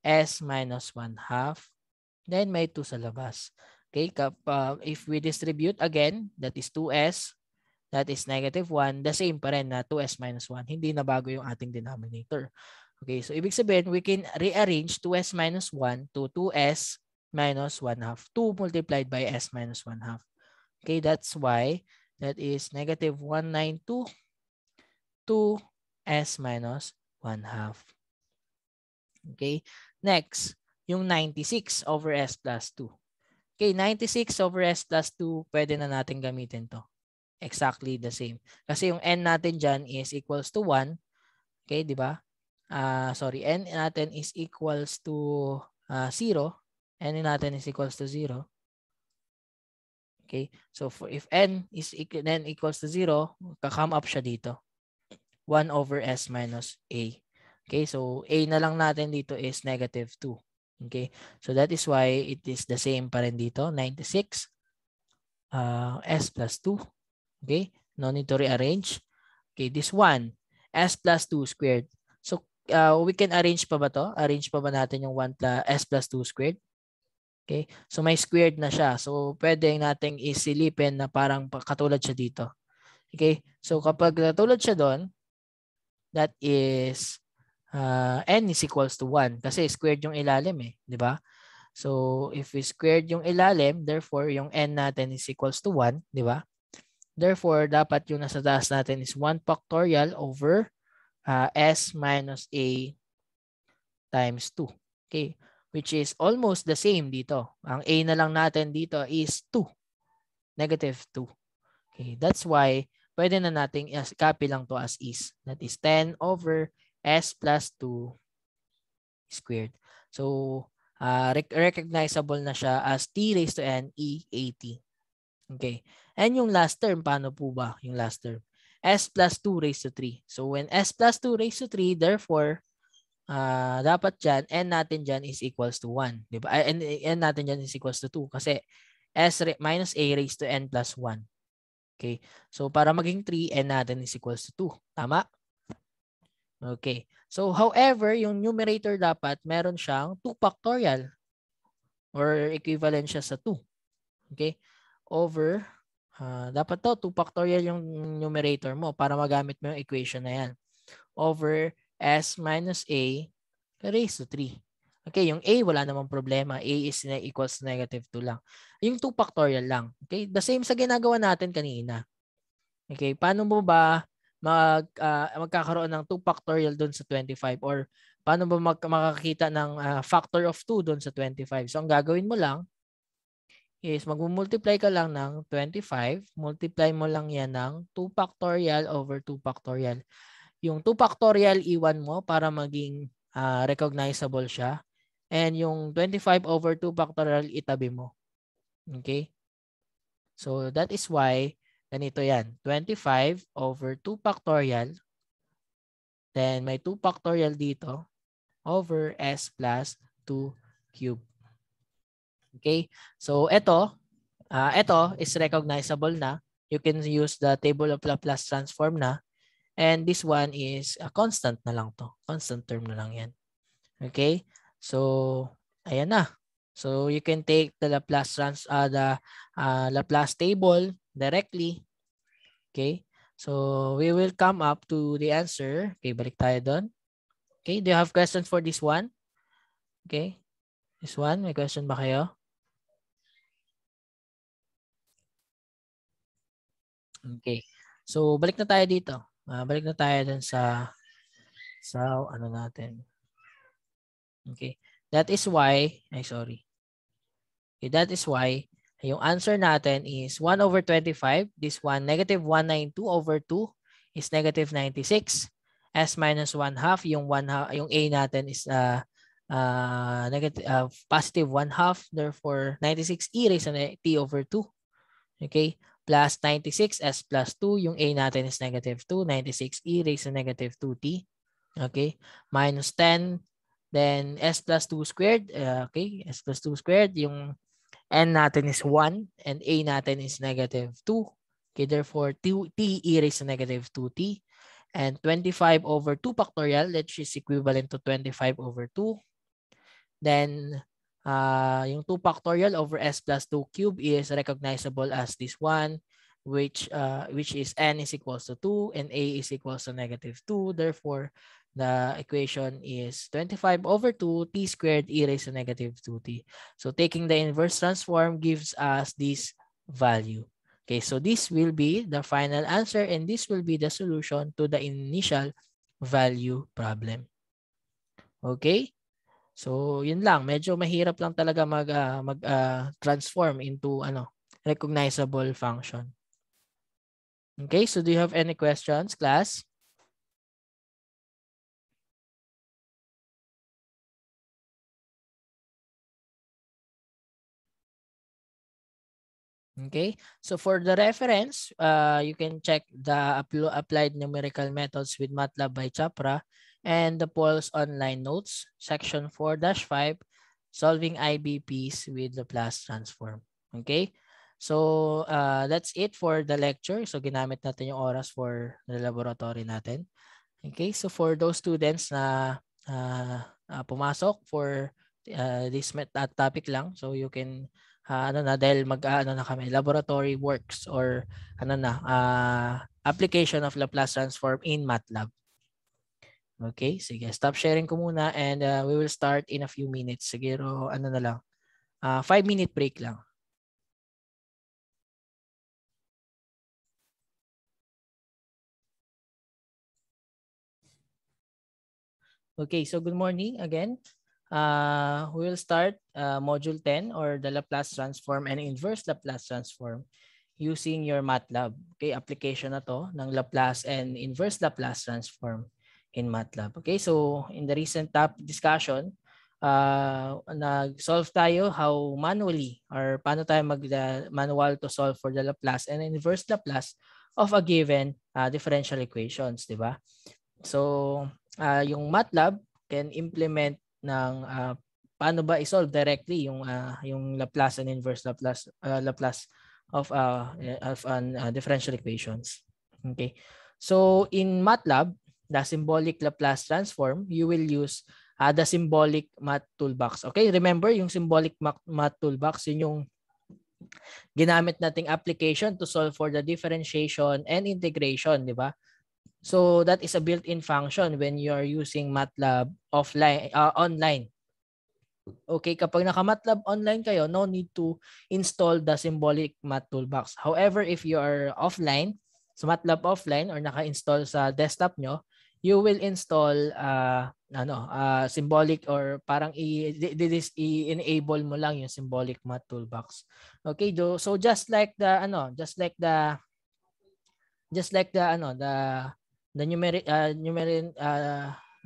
s minus 1/2. Then, may 2 sa labas. Okay, if we distribute again, that is 2s. That is negative 1. The same pa rin na 2s minus 1. Hindi na bago yung ating denominator. Okay, so ibig sabihin, we can rearrange 2s minus 1 to 2s minus 1/2. 2 multiplied by s minus 1/2. Okay, that's why that is negative 192 to s minus 1/2. Okay, next, yung 96 over s plus 2. Okay, 96 over s plus 2, pwede na natin gamitin to. Exactly the same. Kasi yung n natin dyan is equals to 1. Okay, di ba? N natin is equals to 0. N natin is equals to 0. Okay, so if n is equals to 0, kakam up siya dito. 1 over s minus a. Okay, so a na lang natin dito is negative 2. Okay, so that is why it is the same pa rin dito, 96 s plus 2. Okay? No need to rearrange. Okay, this one, s plus 2 squared. So, we can arrange pa ba to? Arrange pa ba natin yung 1 plus s plus 2 squared? Okay, so may squared na siya. So, pwede nating isilipin na parang katulad siya dito. Okay, so kapag katulad siya doon, that is n is equals to 1 kasi squared yung ilalim eh, di ba? So, if we squared yung ilalim, therefore, yung n natin is equals to 1, di ba? Therefore, dapat yung nasa taas natin is 1 factorial over s minus a times 2. Okay, which is almost the same dito. Ang a na lang natin dito is 2, negative 2. Okay, that's why pwede na nating copy lang to as is. That is 10 over s plus 2 squared. So, recognizable na siya as t raised to n e at. Okay. And yung last term, paano po ba yung last term? S plus 2 raised to 3. So, when s plus 2 raised to 3, therefore, dapat dyan, n natin dyan is equals to 1. Diba? N natin dyan is equals to 2 kasi s minus a raised to n plus 1. Okay. So, para maging 3, n natin is equals to 2. Tama? Okay. So, however, yung numerator dapat meron siyang 2 factorial or equivalent siya sa 2. Okay? Over, dapat to 2 factorial yung numerator mo para magamit mo yung equation na yan. Over s minus a raised to 3. Okay, yung a wala namang problema. A is equals to negative 2 lang. Yung 2 factorial lang. Okay, the same sa ginagawa natin kanina. Okay, paano mo ba magkakaroon ng 2 factorial doon sa 25 or paano ba makakita ng factor of 2 doon sa 25? So, ang gagawin mo lang is mag-multiply ka lang ng 25, multiply mo lang yan ng 2 factorial over 2 factorial. Yung 2 factorial iwan mo para maging recognizable siya. And yung 25 over 2 factorial itabi mo. Okay? So that is why ganito yan. 25 over 2 factorial. Then may 2 factorial dito over s plus 2 cube. Okay? So ito is recognizable na. You can use the table of Laplace transform na. And this one is a constant na lang to. Constant term na lang yan. Okay? So, ayan na. So, you can take the Laplace Laplace table directly. Okay? So, we will come up to the answer. Okay, balik tayo doon. Okay, do you have questions for this one? Okay. This one, may question ba kayo? Okay. So, balik na tayo dito. Balik na tayo dun sa ano natin. Okay. That is why, sorry. Okay, that is why yung answer natin is 1 over 25. This one, negative 192 over 2 is negative 96. S minus 1 half, yung A natin is positive 1 half. Therefore, 96 e raised to t over 2. Okay. Plus 96 s plus 2. Yung A natin is negative 2. 96 e raised to negative 2t. Okay. Minus 10. Then s plus 2 squared. Okay. S plus 2 squared. Yung n natin is 1 and a natin is negative 2. Okay. Therefore, t e raised to negative 2t. And 25 over 2 factorial, which is equivalent to 25 over 2. Then, yung 2 factorial over s plus 2 cube is recognizable as this one, which is n is equals to 2 and a is equals to negative 2. Therefore, the equation is 25 over 2 t squared e raised to negative 2t. So, taking the inverse transform gives us this value. Okay, so this will be the final answer and this will be the solution to the initial value problem. Okay? So, yun lang. Medyo mahirap lang talaga transform into recognizable function. Okay, so do you have any questions, class? Okay, so for the reference, you can check the applied numerical methods with Matlab by Chapra and the Paul's online notes, section 4-5, solving IBPs with Laplace transform. Okay, So that's it for the lecture. So ginamit natin yung oras for the laboratory natin. Okay, so for those students na pumasok for this topic lang, so you can ano na, dahil ano na kami, laboratory works or ano na, application of Laplace transform in Matlab. Okay, sige, stop sharing ko muna and we will start in a few minutes. Siguro ano na lang, 5-minute break lang. Okay, so good morning again. We will start module 10 or the Laplace transform and inverse Laplace transform using your Matlab. Okay, application na to ng Laplace and inverse Laplace transform in Matlab. Okay, so in the recent discussion, nag-solve tayo how manually or paano tayo manual to solve for the Laplace and inverse Laplace of a given differential equations, di ba? So, yung Matlab can implement ng paano ba i-solve directly yung Laplace and inverse Laplace of differential equations. Okay. So, in Matlab, the symbolic Laplace transform, you will use the symbolic math toolbox. Okay, remember yung symbolic math toolbox, yun yung ginamit nating application to solve for the differentiation and integration, di ba? So that is a built-in function when you are using Matlab online. Okay, kapag naka-Matlab online kayo, no need to install the symbolic math toolbox. However, if you are offline, so Matlab offline or naka-install sa desktop nyo, you will install symbolic or parang i-enable mo lang yung symbolic math toolbox. Okay, so just like the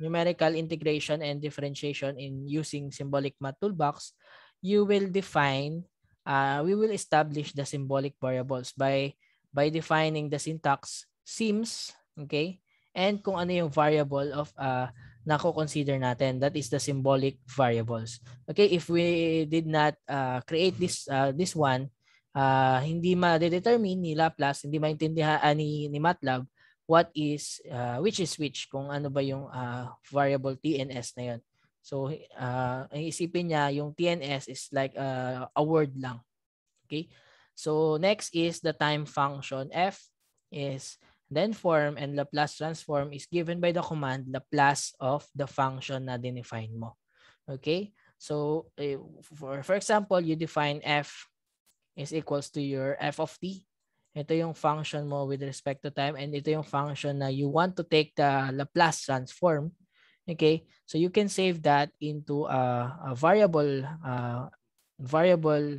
numerical integration and differentiation in using symbolic math toolbox, you will define, we will establish the symbolic variables by defining the syntax sims, okay, and kung ano yung variable of na consider natin, that is the symbolic variables. Okay, if we did not create this one, hindi ma-determine ni Laplace, hindi maintindihan ni Matlab what is which is which, kung ano ba yung variable TNS na yun. So isipin niya yung TNS is like a word lang. Okay? So next is the time function. F is then form and Laplace transform is given by the command Laplace of the function na dinefine mo. Okay? So for example, you define F is equals to your f of t. Ito yung function mo with respect to time, and ito yung function na you want to take the Laplace transform. Okay, so you can save that into a variable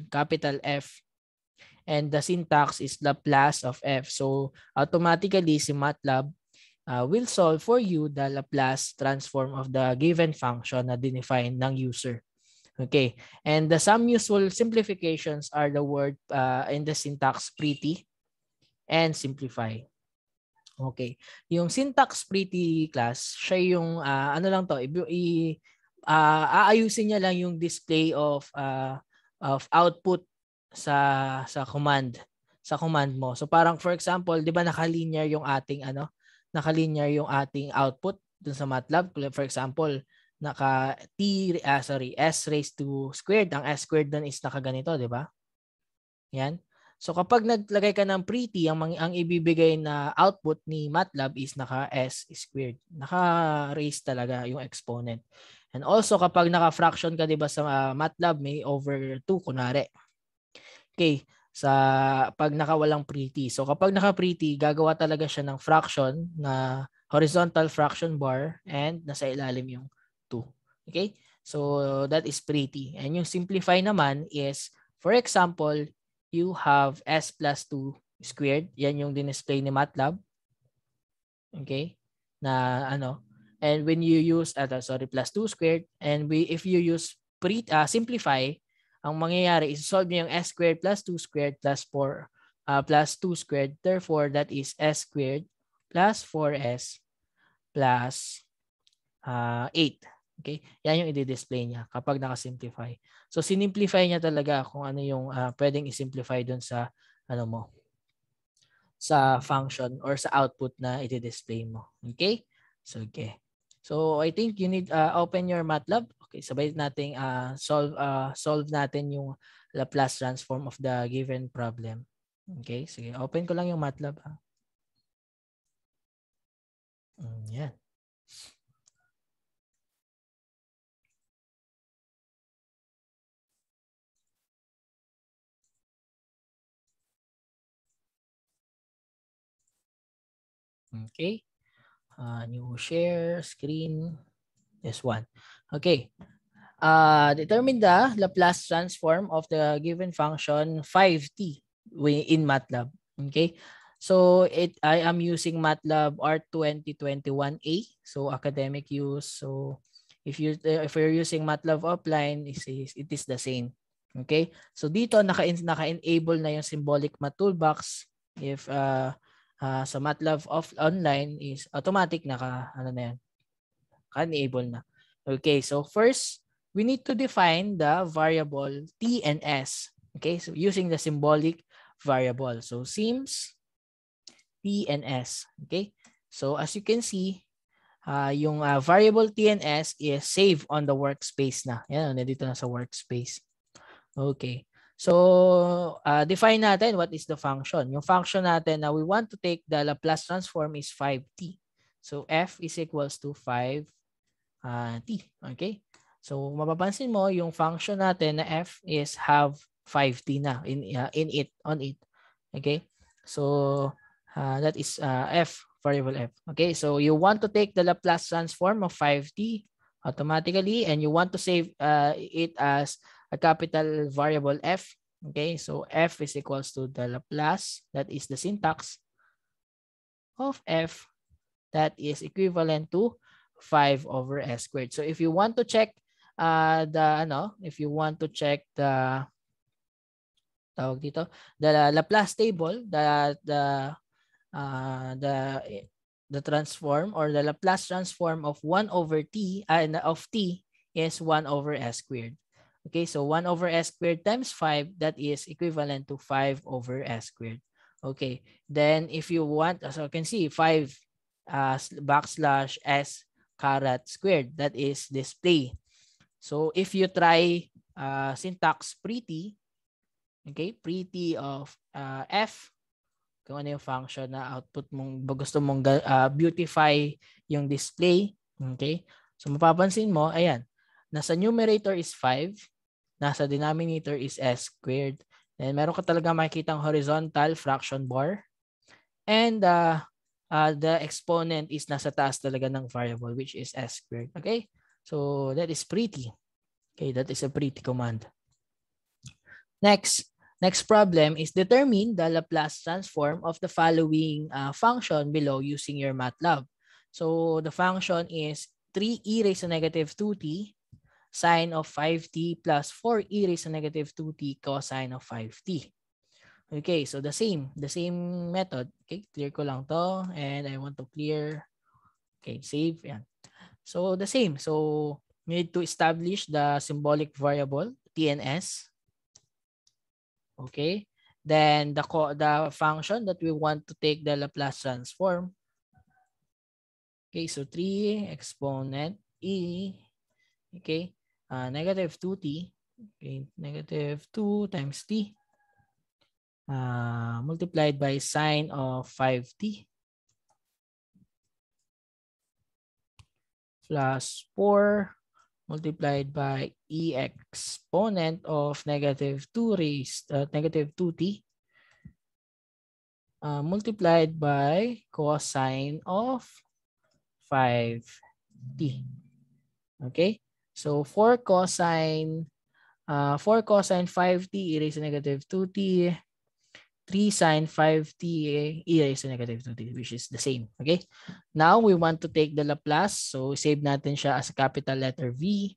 capital F, and the syntax is Laplace of f. So automatically si Matlab will solve for you the Laplace transform of the given function na dinefine ng user. Okay, and some useful simplifications are the word in the syntax pretty and simplify. Okay, yung syntax pretty class, siya yung ano lang to, aayusin niya lang yung display of output sa command mo. So parang for example, 'di ba naka-linear yung ating output dun sa Matlab. For example, naka s raised to squared. Ang s squared dun is nakaganito, di ba? Yan. So kapag naglagay ka ng pretty, ang ibibigay na output ni Matlab is naka s squared. Naka-raise talaga yung exponent. And also kapag naka-fraction ka, di ba, sa Matlab, may over 2 kunwari. Okay. Pag nakawalang pretty. So kapag naka-pretty, gagawa talaga siya ng fraction na horizontal fraction bar and nasa ilalim yung 2. Okay? So that is pretty. And yung simplify naman is, for example, you have s plus 2 squared. Yan yung dinisplay ni Matlab. Okay? Na ano. And when you use, plus 2 squared. And if you use simplify, ang mangyayari is solve niyo yung s squared plus 2 squared plus 4 plus 2 squared. Therefore, that is s squared plus 4s plus 8. Okay? Yan yung i-display niya kapag naka-simplify. So sinimplify niya talaga kung ano yung pwedeng i-simplify doon sa ano mo, sa function or sa output na i-display mo. Okay? So okay. So I think you need open your Matlab. Okay, sabay nating solve natin yung Laplace transform of the given problem. Okay, sige. Open ko lang yung Matlab. Yan. Okay. New share screen. This one. Okay. Determine the Laplace transform of the given function 5t in Matlab. Okay. So I am using Matlab R2021A. So academic use. So if you're using Matlab offline, it is the same. Okay. So dito naka-enable na yung symbolic math toolbox. If sa Matlab online is automatic naka-enable na. Okay. So first, we need to define the variable t and s. Okay, so using the symbolic variable. So sims t and s. Okay, so as you can see, yung variable t and s is saved on the workspace na. Yan, nandito na sa workspace. Okay, so define natin what is the function. Yung function natin na we want to take the Laplace transform is 5t. So f is equals to 5t. Okay. So mapapansin mo yung function natin na f is have 5t na on it. Okay? So that is f, variable f. Okay? So you want to take the Laplace transform of 5t automatically and you want to save it as a capital variable f. Okay? So f is equals to the Laplace, that is the syntax of f, that is equivalent to 5 over s squared. So if you want to check if you want to check the tawag dito, the Laplace table, the transform or the Laplace transform of 1 over t of t is 1 over s squared. Okay, so 1 over s squared times 5, that is equivalent to 5 over s squared. Okay, then if you want, as you can see, 5 backslash s caret squared, that is display. So if you try syntax pretty, okay, pretty of f, kung ano yung function na output mong gusto mong beautify yung display, okay? So mapapansin mo, ayan, nasa numerator is 5, nasa denominator is s squared. Then meron ka talaga makikitang horizontal fraction bar. And the exponent is nasa taas talaga ng variable, which is s squared. Okay? So that is pretty. Okay, that is a pretty command. Next problem is determine the Laplace transform of the following function below using your Matlab. So the function is 3e raised to negative 2t sine of 5t plus 4e raised to negative 2t cosine of 5t. Okay, so the same method. Okay, clear ko lang to and I want to clear. Okay, save. Yan. So the same. So we need to establish the symbolic variable t and s. Okay, then the function that we want to take the Laplace transform. Okay, so 3 exponent e, okay, negative 2t, okay, negative 2 times t multiplied by sine of 5t plus 4 multiplied by e exponent of negative 2 raised negative 2t multiplied by cosine of 5t. Okay, so 4 cosine 5t e raised to negative 2t, 3 sine 5t e raised to negative 2t, which is the same. Okay, now we want to take the Laplace, so save natin siya as a capital letter V.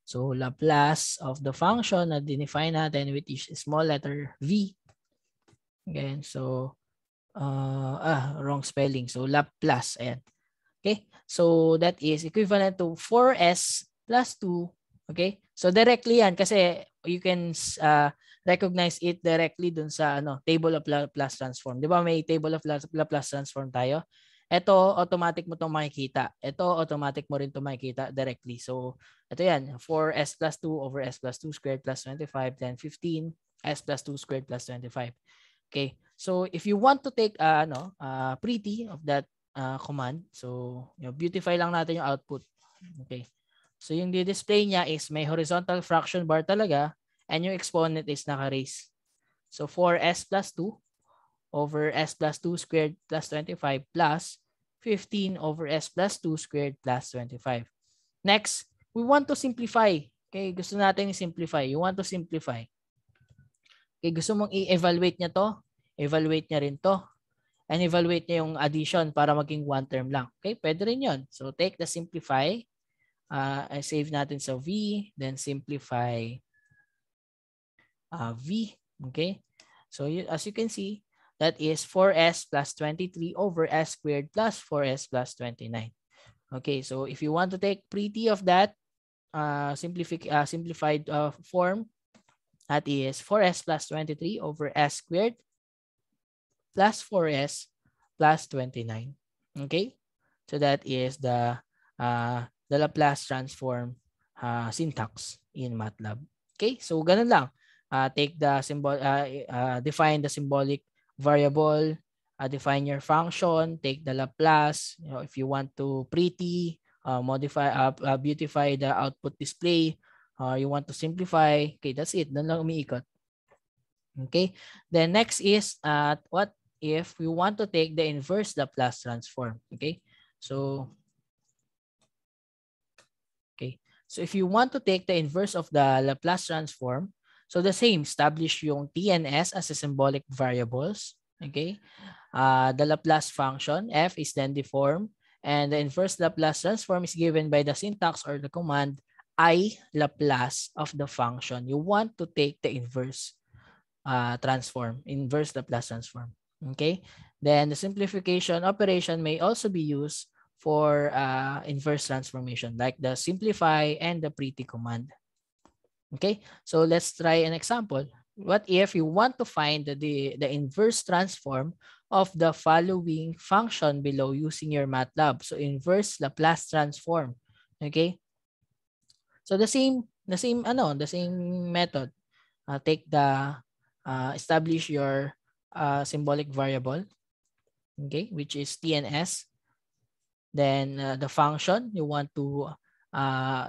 So Laplace of the function na define natin, which is small letter v. Again, so wrong spelling. So Laplace, ayan. Okay? So that is equivalent to 4s plus 2. Okay? So directly yan kasi you can recognize it directly dun sa table of Laplace transform. Di ba may table of Laplace transform tayo? Ito, automatic mo itong makikita. Ito, automatic mo rin itong makikita directly. So, ito yan. 4s plus 2 over s plus 2 squared plus 25, then 15, s plus 2 squared plus 25. Okay. So, if you want to take pretty of that command, so, beautify lang natin yung output. Okay. So, yung di-display niya is may horizontal fraction bar talaga and yung exponent is naka-raise. So, 4s plus 2 over s plus 2 squared plus 25 plus 15 over s plus 2 squared plus 25. Next, we want to simplify. Okay, gusto natin i-simplify. You want to simplify. Okay, gusto mong i-evaluate niya to. Evaluate niya rin to. And evaluate niya yung addition para maging one term lang. Okay, pwede rin yun. So, take the simplify. Save natin sa V. Then, simplify V. Okay. So, as you can see, that is 4s plus 23 over s squared plus 4s plus 29. Okay, so if you want to take pretty of that simplified form, that is 4s plus 23 over s squared plus 4s plus 29. Okay, so that is the Laplace transform syntax in Matlab. Okay, so ganun lang. Take the symbol, define the symbolic variable, define your function, take the Laplace. If you want to pretty, modify, beautify the output display, you want to simplify. Okay, that's it. Doon lang umiikot. Okay, then next is what if we want to take the inverse Laplace transform. Okay, so so if you want to take the inverse of the Laplace transform, so the same, establish yung t and s as a symbolic variables. Okay. The Laplace function, f, is then deformed. And the inverse Laplace transform is given by the syntax or the command I Laplace of the function. You want to take the inverse transform, inverse Laplace transform. Okay. Then the simplification operation may also be used for inverse transformation, like the simplify and the pretty command. Okay, so let's try an example. What if you want to find the inverse transform of the following function below using your Matlab? So inverse Laplace transform. Okay, so the same method. Take the establish your symbolic variable. Okay, which is t and s. Then the function, you want to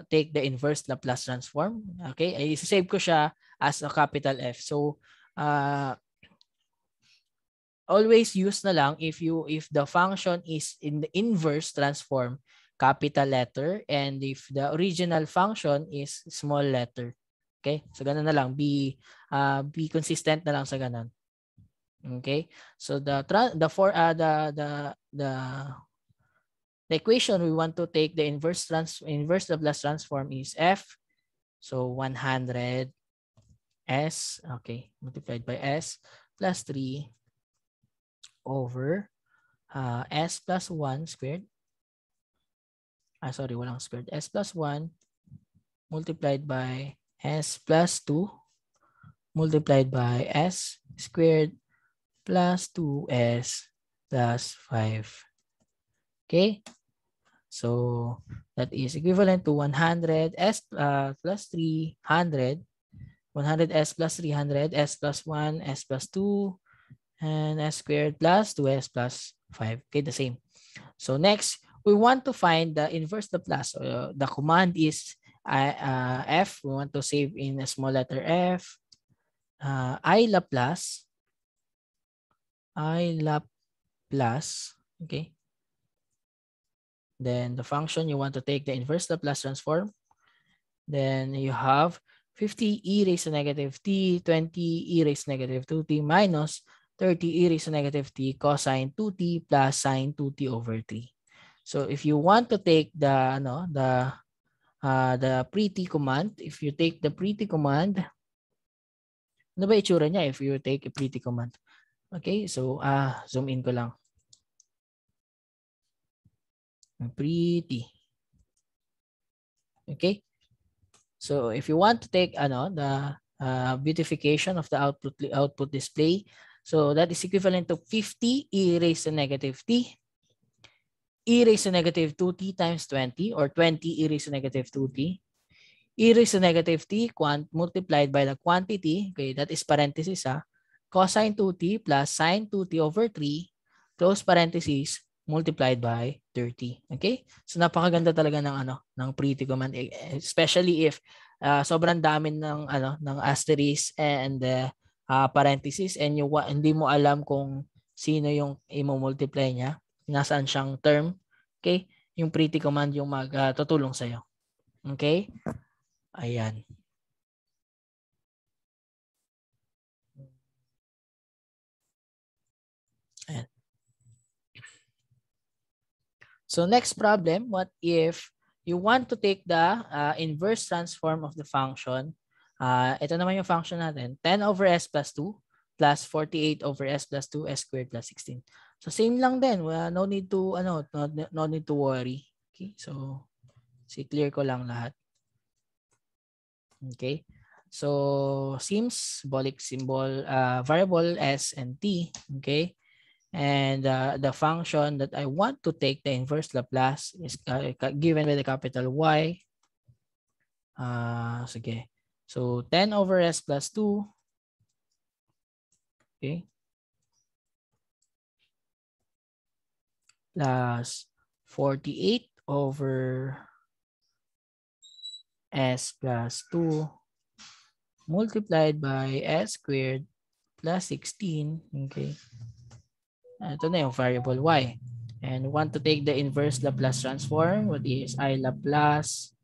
take the inverse Laplace transform. Okay, i-save ko siya as a capital F. So always use na lang if the function is in the inverse transform, capital letter, and if the original function is small letter. Okay, so ganun na lang, be consistent na lang sa ganun. Okay, so the equation we want to take the inverse Laplace transform is f. So 100 s, okay, multiplied by s plus 3 over s plus 1 squared. Sorry, walang squared. S plus 1 multiplied by s plus 2 multiplied by s squared plus 2s plus 5. Okay, so that is equivalent to 100 s plus 300, 100 s plus 300, s plus 1, s plus 2, and s squared plus 2s plus 5. Okay, the same. So next, we want to find the inverse Laplace. The command is f. We want to save in a small letter f. I Laplace. Okay. Then the function, you want to take the inverse Laplace transform. Then you have 50 e raised to negative t, 20 e raised to negative 2t minus 30 e raised to negative t cosine 2t plus sine 2t over 3. So if you want to take the pretty command, if you take the pretty command, ano ba itsura niya if you take a pretty command? Okay, so zoom in ko lang. Pretty. Okay? So if you want to take the beautification of the output display, so that is equivalent to 50 e raised to negative t, e raised to negative 2t times 20, or 20 e raised to negative 2t, e raised to negative t multiplied by the quantity, okay, that is parenthesis, cosine 2t plus sine 2t over 3, close parenthesis, multiplied by 30. Okay? So napakaganda talaga ng pretty command, especially if sobrang dami ng asterisk and parenthesis, and hindi mo alam kung sino yung i-multiply niya, nasaan siyang term. Okay? Yung pretty command yung magtutulong sa iyo. Okay? Ayan. Ayan. So next problem, what if you want to take the inverse transform of the function? Ito naman yung function natin, 10 over s plus 2 plus 48 over s plus 2 s squared plus 16. So same lang din, no need to no need to worry. Okay? So clear ko lang lahat. Okay? So seems symbolic symbol variable s and t, okay? And the function that I want to take the inverse Laplace is given by the capital Y. Sige. So 10 over s plus 2. Okay. Plus 48 over s plus 2 multiplied by s squared plus 16. Okay. Ito na yung variable y. And want to take the inverse Laplace transform, what is I Laplace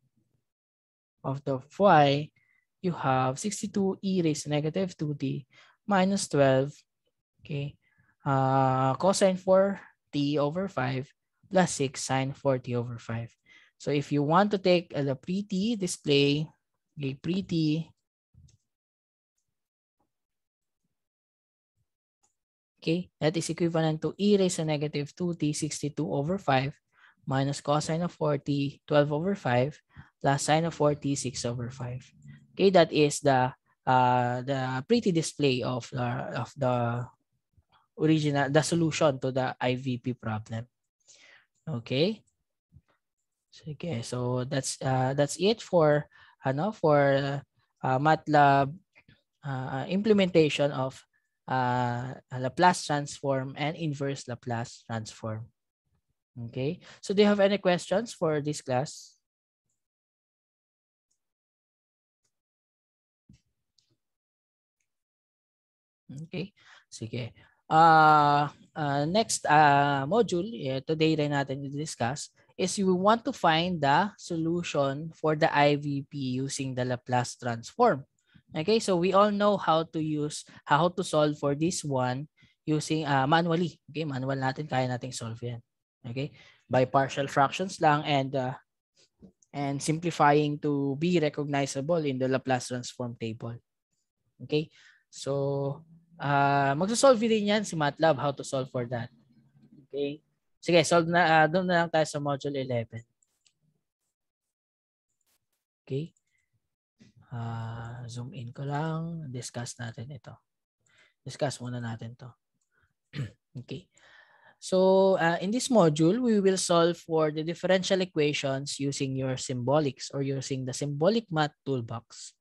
of the y, you have 62 e raised to negative 2t minus 12, okay, cosine 4t over 5 plus 6 sine 4t over 5. So if you want to take the pretty display, okay, pretty, okay, that is equivalent to e raised to negative 2t 62 over 5 minus cosine of 4t 12 over 5 plus sine of 4t 6 over 5. Okay, that is the pretty display of the original, the solution to the IVP problem. Okay. Okay, so that's it for Matlab implementation of Laplace transform and inverse Laplace transform. Okay, so do you have any questions for this class? Okay, sige. Next module, today rin natin i-discuss is we want to find the solution for the IVP using the Laplace transform. Okay, so we all know how to solve for this one using manually. Okay, manual natin, kaya nating solve yan. Okay, by partial fractions lang and simplifying to be recognizable in the Laplace transform table. Okay, so magso-solve din yan si Matlab how to solve for that. Okay, sige, solve na, doon na lang tayo sa module 11. Okay, zoom in ko lang, discuss natin ito. Discuss muna natin to. Okay, so in this module, we will solve for the differential equations using your symbolics or using the symbolic math toolbox.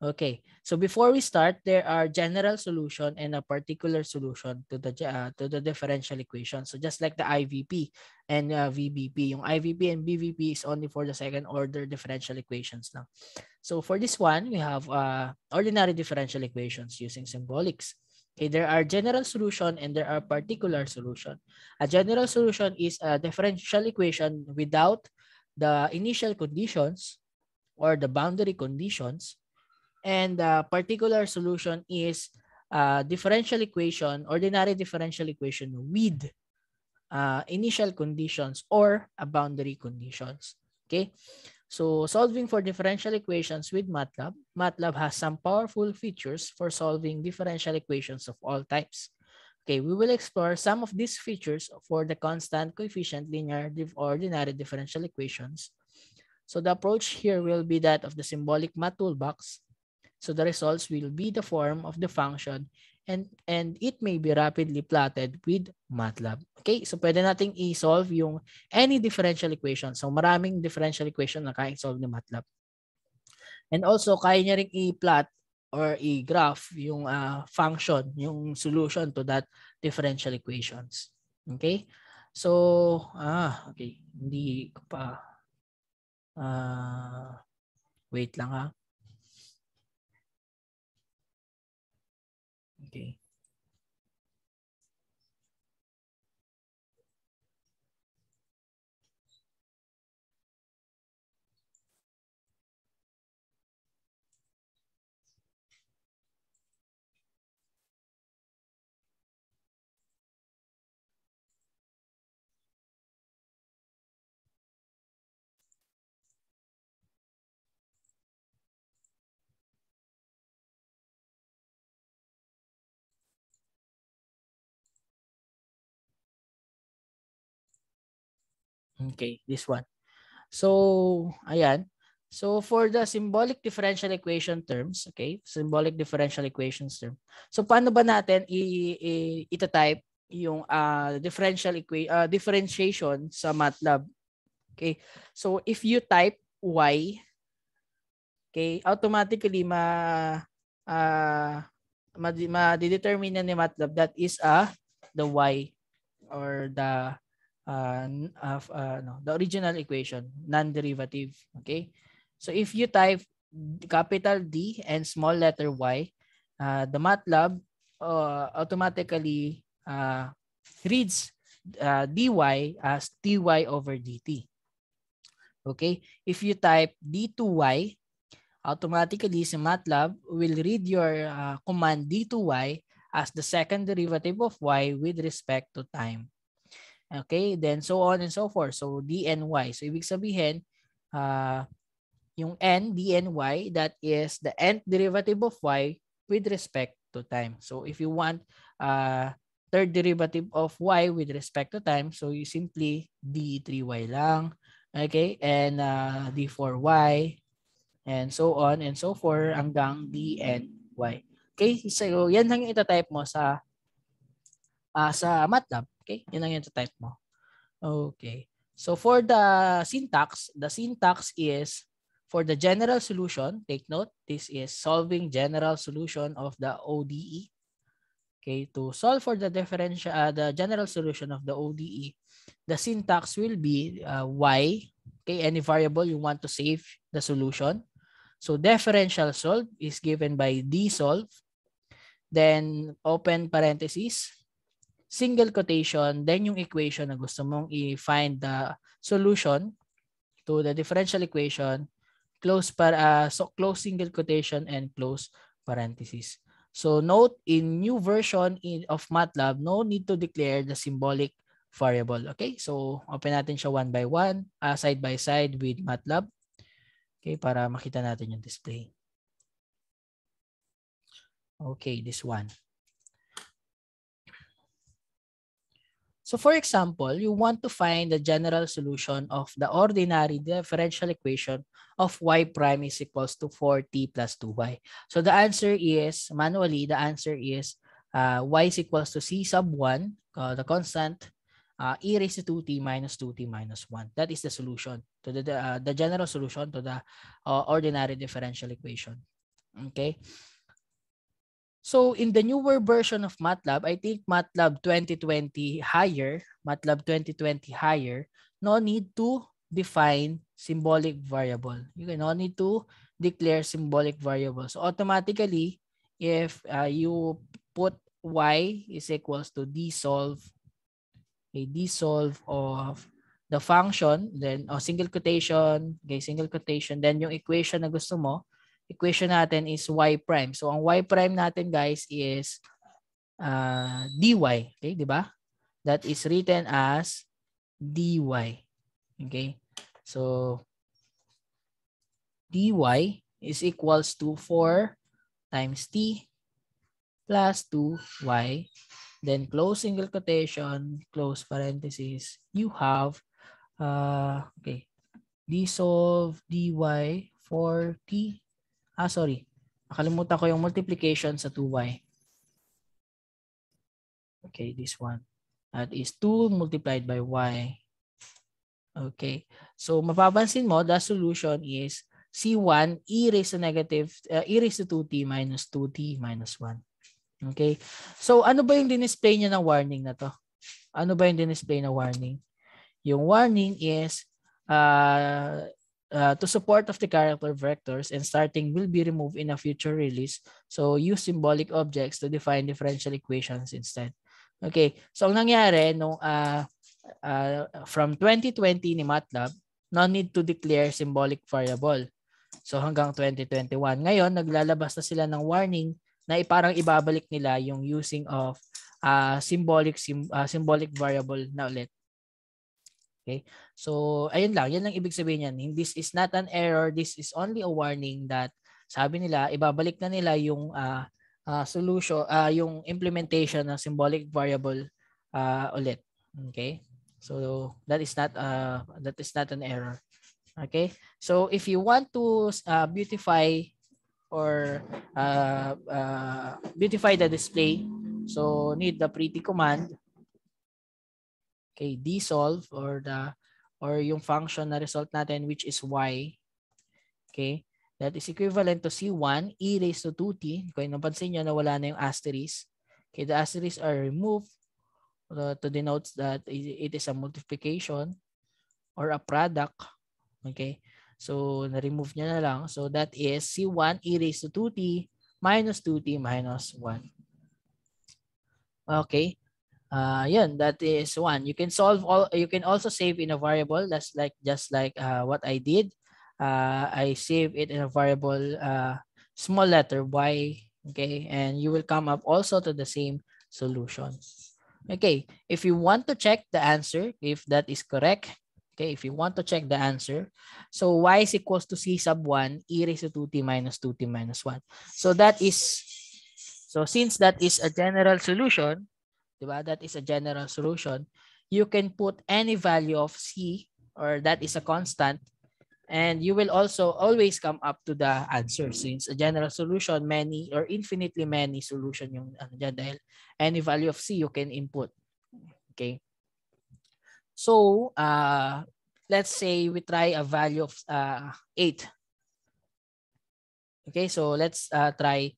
Okay, so before we start, there are general solution and a particular solution to the differential equation. So just like the IVP and VBP, yung IVP and BVP is only for the second order differential equations now. So for this one, we have ordinary differential equations using symbolics. Okay, there are general solution and there are particular solution. A general solution is a differential equation without the initial conditions or the boundary conditions. And the particular solution is differential equation, ordinary differential equation with initial conditions or boundary conditions. Okay, so solving for differential equations with Matlab, Matlab has some powerful features for solving differential equations of all types. Okay, we will explore some of these features for the constant coefficient linear ordinary differential equations. So the approach here will be that of the symbolic math toolbox. So the results will be the form of the function and it may be rapidly plotted with Matlab. Okay, so pwede nating i-solve yung any differential equation. So maraming differential equation na kaya i-solve ni Matlab. And also, kaya niya rin i-plot or i-graph yung function, yung solution to that differential equations. Okay? So, okay. Hindi ko pa, wait lang ha. Okay. Okay, this one. So, ayan. So, for the symbolic differential equation terms, okay, symbolic differential equations term. So, paano ba natin ita-type yung differentiation sa Matlab? Okay, so if you type y, okay, automatically ma-determine na ni Matlab that is the y or the original equation, non-derivative. Okay, so if you type capital D and small letter y, the Matlab automatically reads dy as dy over dt. Okay, if you type d2y, automatically si Matlab will read your command d2y as the second derivative of y with respect to time. Okay, then so on and so forth. So d and y. So ibig sabihin, yung n, d and y, that is the nth derivative of y with respect to time. So if you want third derivative of y with respect to time, so you simply d3y lang. Okay, and d4y, and so on and so forth hanggang d and y. Okay, so yan lang yung ita-type mo sa Matlab. Okay, yan lang yung ita-type mo. Okay. So for the syntax is for the general solution, take note, this is solving general solution of the ODE. Okay, to solve for the general solution of the ODE, the syntax will be y, okay, any variable you want to save the solution. So differential solve is given by dsolve, then open parenthesis, single quotation, then yung equation na gusto mong i-find the solution to the differential equation, close single quotation and close parenthesis. So note, in new version of Matlab, no need to declare the symbolic variable. Okay, so open natin siya one by one, side by side with Matlab. Okay, para makita natin yung display. Okay, this one. So for example, you want to find the general solution of the ordinary differential equation of y prime is equals to 4t plus 2y. So the answer is, manually, the answer is y is equals to c sub 1, the constant, e raised to 2t minus 2t minus 1. That is the solution to the general solution to the ordinary differential equation. Okay. So in the newer version of Matlab, I think Matlab 2020 higher, no need to define symbolic variable. You no need to declare symbolic variable. So automatically, if you put y is equals to dsolve, a dsolve of the function, then single quotation, then yung equation na gusto mo, equation natin is y prime. So ang y prime natin, guys, is dy. Okay, di ba? That is written as dy. Okay? So dy is equals to 4 times t plus 2y then close single quotation, close parenthesis, you have, okay, dsolve dy for t. Sorry. Nakalimutan ko yung multiplication sa 2y. Okay, this one. That is 2 multiplied by y. Okay. So, mapapansin mo, the solution is C1 e raised to negative, e raised to 2t minus 2t minus 1. Okay. So, ano ba yung dinisplay niya ng warning na to? Ano ba yung dinisplay na warning? Yung warning is to support of the character vectors and starting will be removed in a future release. So, use symbolic objects to define differential equations instead. Okay. So, ang nangyari nung from 2020 ni Matlab, no need to declare symbolic variable. So hanggang 2021. Ngayon, naglalabas na sila ng warning na parang ibabalik nila yung using of symbolic variable na ulit. Okay? So ayun lang, yan lang ibig sabihin yan. This is not an error, this is only a warning that sabi nila ibabalik na nila yung solution, yung implementation ng symbolic variable ulit. Okay? So that is not an error. Okay? So if you want to beautify or beautify the display, so need the pretty command. Okay, dsolve or yung function na result natin which is y. Okay? That is equivalent to C1 e raised to 2t. Kung napansin nyo na wala na yung asterisk. Okay, the asterisks are removed to denote that it is a multiplication or a product. Okay. So, na-remove niya na lang. So, that is C1 e raised to 2t minus 2t minus 1. Okay. Yun, that is 1. You can solve all. You can also save in a variable. That's just like what I did. I save it in a variable small letter y. Okay. And you will come up also to the same solution. Okay, if you want to check the answer, if that is correct, okay, if you want to check the answer, so y is equals to c sub 1 e raised to 2t minus 2t minus 1. So since that is a general solution, diba? That is a general solution, you can put any value of c, or that is a constant, and you will also always come up to the answer. Since a general solution, many or infinitely many solution yung dyan, dahil any value of c you can input. Okay. So, let's say we try a value of 8. Okay, so let's try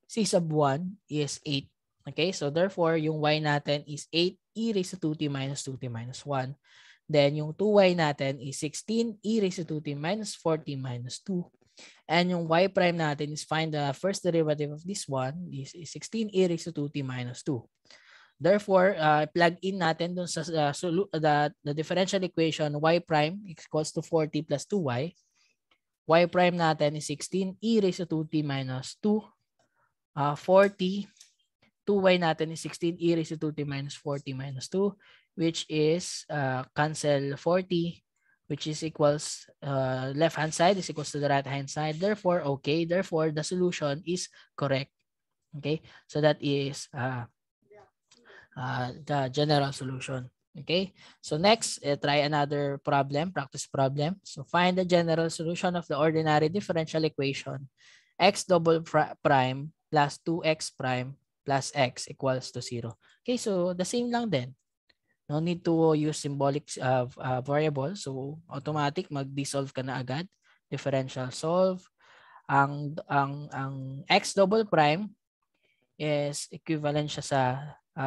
c sub 1 is 8. Okay, so therefore, yung y natin is 8 e raised to 2t minus 2t minus 1. Then, yung 2y natin is 16 e raised to 2t minus 4t minus 2. And yung y prime natin is find the first derivative of this one is 16 e raised to 2t minus 2. Therefore, plug in natin dun sa the differential equation y prime equals to 4t plus 2y. Y prime natin is 16 e raised to 2t minus 2. 4t. 2y natin is 16 e raised to 2t minus 4t minus 2. Which is cancel 40, which is equals left hand side is equals to the right hand side. Therefore, okay. Therefore, the solution is correct. Okay, so that is the general solution. Okay, so next, try another problem, practice problem. So find the general solution of the ordinary differential equation x double prime plus 2x prime plus x equals to 0. Okay, so the same lang din. No need to use symbolic variable. So automatic mag-dissolve ka na agad. Differential solve. Ang x double prime is equivalent siya sa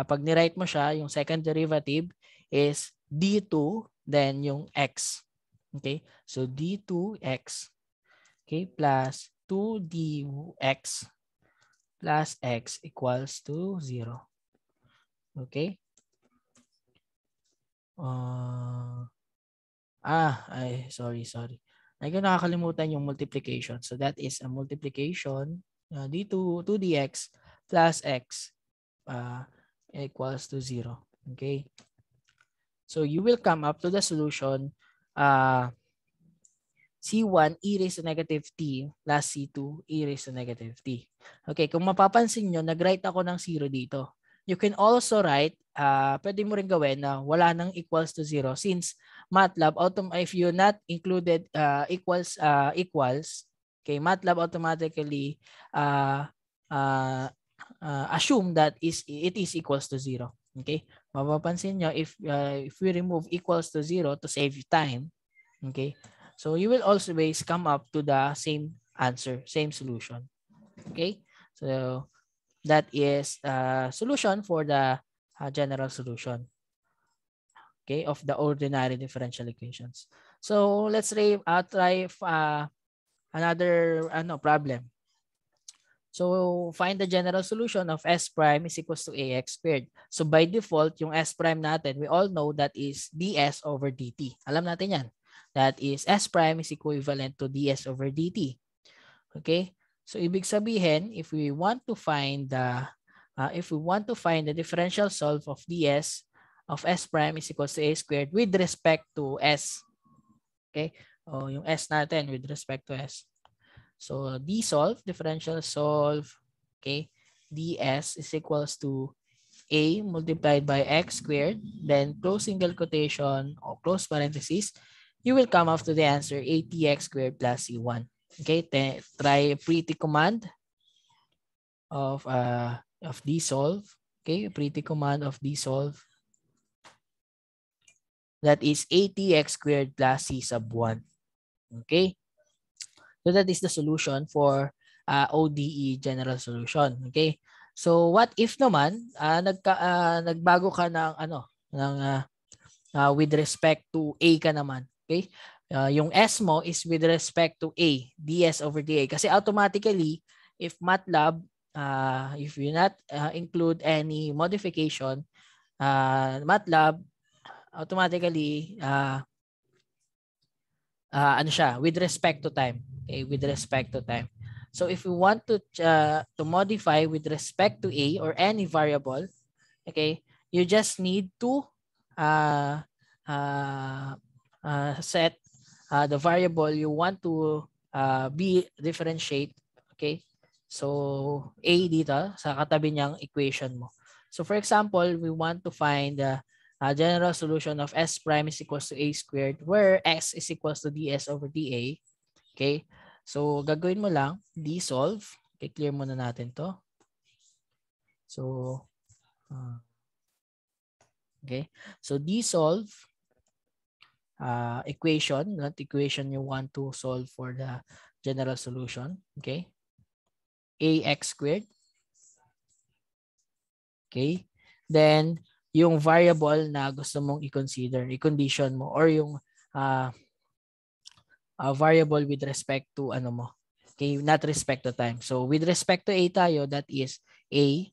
pag ni-write mo siya, yung second derivative is d2 then yung x. Okay? So d2x okay plus 2dx plus x equals to 0. Okay? Sorry. Ay, nakakalimutan yung multiplication. So that is a multiplication d2 2dx plus x equals to 0. Okay. So you will come up to the solution C1 e raised to negative t plus C2 e raised to negative t. Okay, kung mapapansin nyo, nag-write ako ng 0 dito. you can also write, pwede mo rin gawin na wala nang equals to 0 since Matlab, if you not included equals, okay, Matlab automatically assume that it is equals to 0. Okay, mapapansin nyo if we remove equals to 0 to save time, okay, so you will always come up to the same answer, same solution. Okay, so that is solution for the general solution, okay, of the ordinary differential equations. So let's try another problem. So find the general solution of S prime is equals to AX squared. So by default, yung S prime natin, we all know that is ds over dt. Alam natin yan. That is S prime is equivalent to ds over dt. Okay? So ibig sabihin, if we want to find the differential solve of ds of S prime is equals to A squared with respect to S. Okay? O yung S natin with respect to S. So dsolve, differential solve, okay, ds is equals to a multiplied by x squared, then close single quotation or close parenthesis, you will come up to the answer atx squared plus c1. Okay, try a pretty command of dsolve. Okay, a pretty command of dsolve. That is atx squared plus c sub 1. Okay. So that is the solution for ODE general solution. Okay? So what if naman nagbago ka with respect to A ka naman. Okay? Yung S mo is with respect to A, ds over dA. Kasi automatically, if Matlab, if you not include any modification, Matlab automatically with respect to time. Okay, with respect to time. So if we want to modify with respect to A or any variable, okay, you just need to set the variable you want to be differentiate. Okay, so A dito sa katabi niyang equation mo. So for example, we want to find the general solution of S prime is equals to A squared where S is equals to ds over dA. Okay, so gagawin mo lang dsolve. Okay, clear muna natin to. So okay, so dsolve equation, not equation you want to solve for the general solution. Okay, ax squared. Okay, then yung variable na gusto mong i-consider, i-condition mo, or yung variable with respect to ano mo. Okay, not respect to time. So with respect to A tayo, that is A.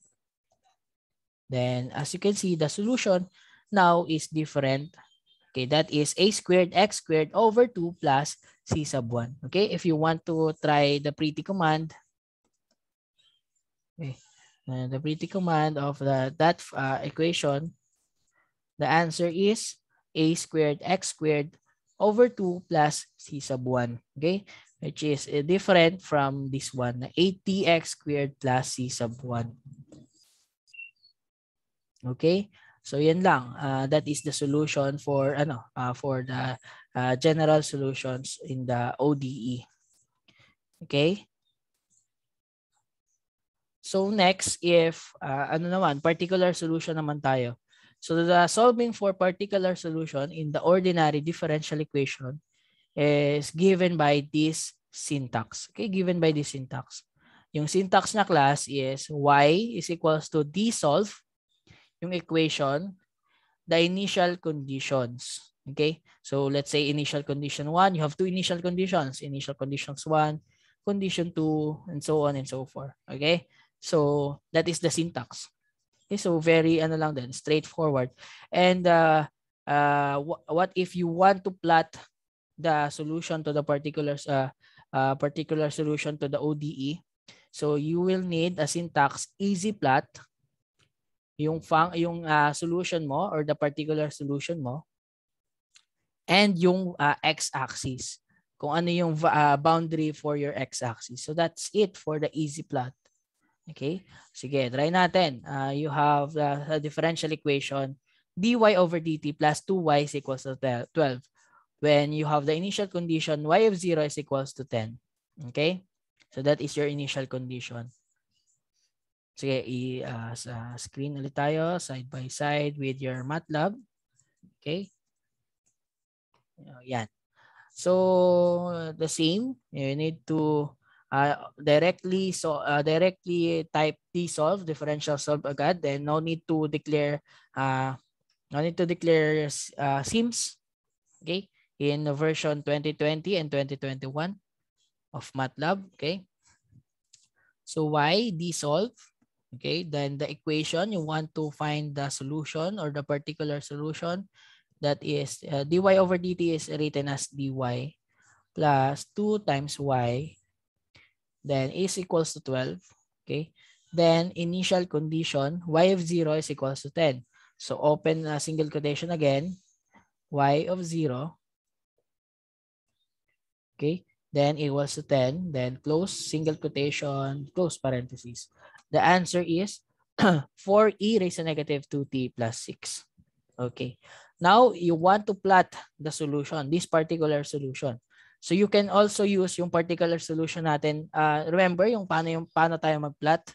Then as you can see, the solution now is different. Okay, that is A squared x squared over 2 plus C sub 1. Okay, if you want to try the pretty command, okay, the pretty command of that equation, the answer is A squared x squared over 2 plus C sub 1. Okay, which is different from this one, 8x squared plus C sub 1. Okay, so yan lang. That is the solution for for the general solutions in the ODE. Okay. So next, if particular solution naman tayo. So the solving for particular solution in the ordinary differential equation is given by this syntax. Okay, given by this syntax. Yung syntax na class is y is equals to dsolve yung equation, the initial conditions. Okay, so let's say initial condition 1, you have two initial conditions. Initial conditions 1, condition 2, and so on and so forth. Okay, so that is the syntax. Okay, so very lang din, straightforward. And what if you want to plot the solution to the particular solution to the ODE? So you will need a syntax easy plot yung solution mo or the particular solution mo and yung x-axis. Kung ano yung boundary for your x-axis. So that's it for the easy plot. Okay? Sige, try natin. You have the differential equation dy over dt plus 2y is equals to 12. When you have the initial condition, y of 0 is equals to 10. Okay? So that is your initial condition. Sige, sa screen ulit tayo, side by side with your Matlab. Okay? Yan. So the same, you need to directly type dsolve, differential solve agad, then no need to declare sims, okay, in version 2020 and 2021 of Matlab. Okay, so why dsolve? Okay, then the equation, you want to find the solution or the particular solution. That is dy over dt is written as dy plus 2 times y, then is equals to 12. Okay. Then initial condition, y of 0 is equals to 10. So open a single quotation again, y of 0. Okay. Then equals to 10. Then close single quotation, close parentheses. The answer is 4e raised to negative 2t plus 6. Okay. Now, you want to plot the solution, this particular solution. So you can also use yung particular solution natin. Remember yung paano tayo mag-plot?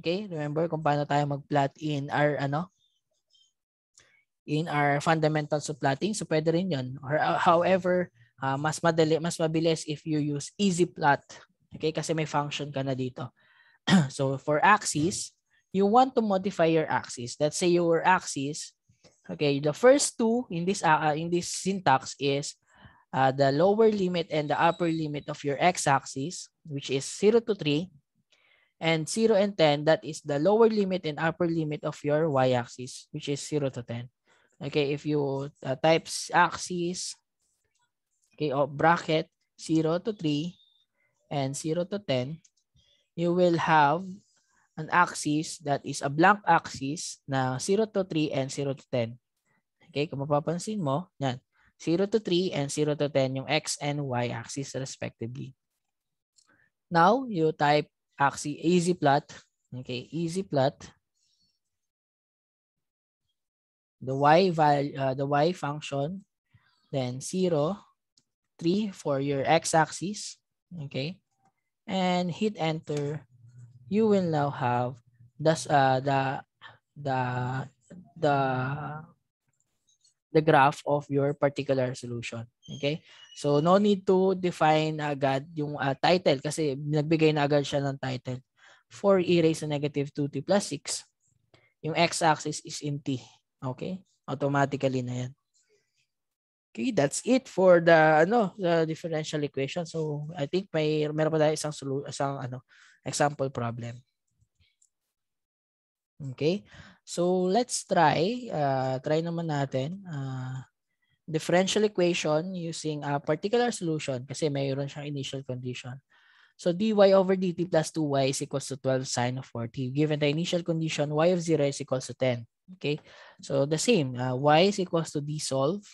Okay? Remember kung paano tayo mag-plot in our fundamentals of plotting. So pwede rin 'yon. Or however, mas mabilis if you use easy plot. Okay? Kasi may function ka na dito. So for axis, you want to modify your axis. Let's say your axis, okay, the first two in this syntax is the lower limit and the upper limit of your x-axis, which is 0 to 3, and 0 and 10, that is the lower limit and upper limit of your y-axis, which is 0 to 10. Okay, if you type axis, okay, or bracket 0 to 3 and 0 to 10, you will have an axis that is a blank axis na 0 to 3 and 0 to 10. Okay, kung mapapansin mo, yan, 0 to 3 and 0 to 10 yung x and y axis respectively. Now, you type axis easy plot. Okay, easy plot. The y function, then 0, 3 for your x axis. Okay, and hit enter. You will now have the graph of your particular solution. Okay? So no need to define agad yung title kasi nagbigay na agad siya ng title. 4e raised to negative 2t plus 6. Yung x-axis is in t. Okay? Automatically na yan. Okay, that's it for the differential equation. So I think meron pa tayo isang example problem. Okay? So let's try naman natin differential equation using a particular solution kasi mayroon siyang initial condition. So dy over dt plus 2y is equals to 12 sine of 40. Given the initial condition, y of 0 is equals to 10. Okay? So the same, y is equals to dsolve,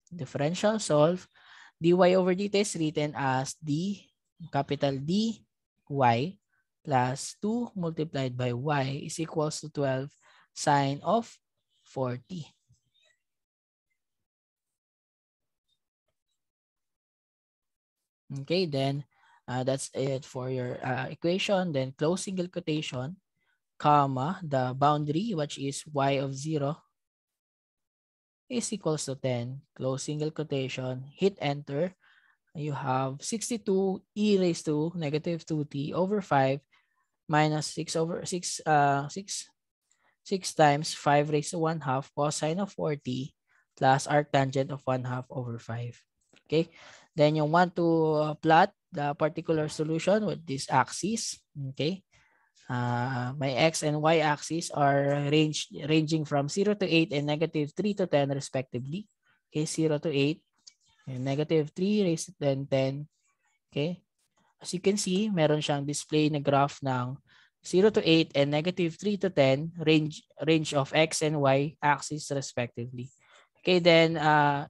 differential solve. Dy over dt is written as capital D y plus 2 multiplied by y is equals to 12 sine of 40. Okay, then that's it for your equation. Then close single quotation, comma, the boundary, which is y of 0 is equals to 10. Close single quotation, hit enter. You have 62 e raised to negative 2t over 5 minus 6 times 5 raised to 1/2 cosine of 40 plus arctangent of 1/2 over 5. Okay. Then you want to plot the particular solution with this axis. Okay. My x and y axis are ranging from 0 to 8 and negative 3 to 10 respectively. Okay. 0 to 8 and negative 3 raised to 10. Okay. As you can see, meron siyang display na graph ng 0 to 8 and negative 3 to 10 range of x and y axis respectively. Okay, then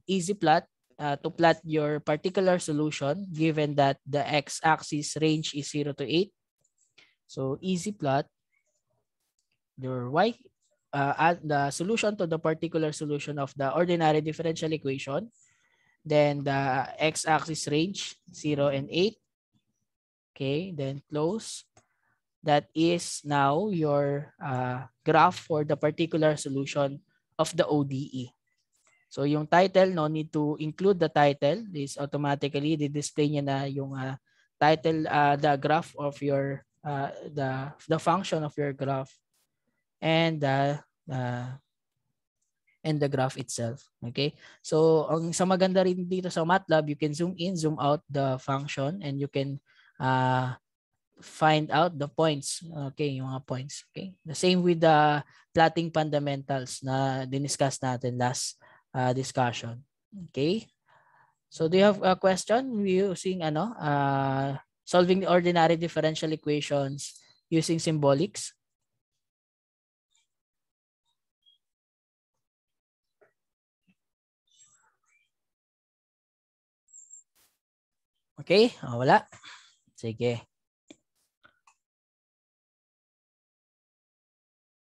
easy plot to plot your particular solution given that the x axis range is 0 to 8. So easy plot. your y, add the solution to the particular solution of the ordinary differential equation. Then the x-axis range 0 and 8. Okay, then close. That is now your graph for the particular solution of the ODE. So yung title, no need to include the title. This automatically display niya na yung title, the graph of your the function of your graph and the graph itself. Okay? So ang sa maganda rin dito sa Matlab, you can zoom in, zoom out the function, and you can find out the points. Okay, yung mga points. Okay? The same with the plotting fundamentals na diniscuss natin last discussion. Okay? So do you have a question using solving the ordinary differential equations using symbolics? Okay? Wala. Sige.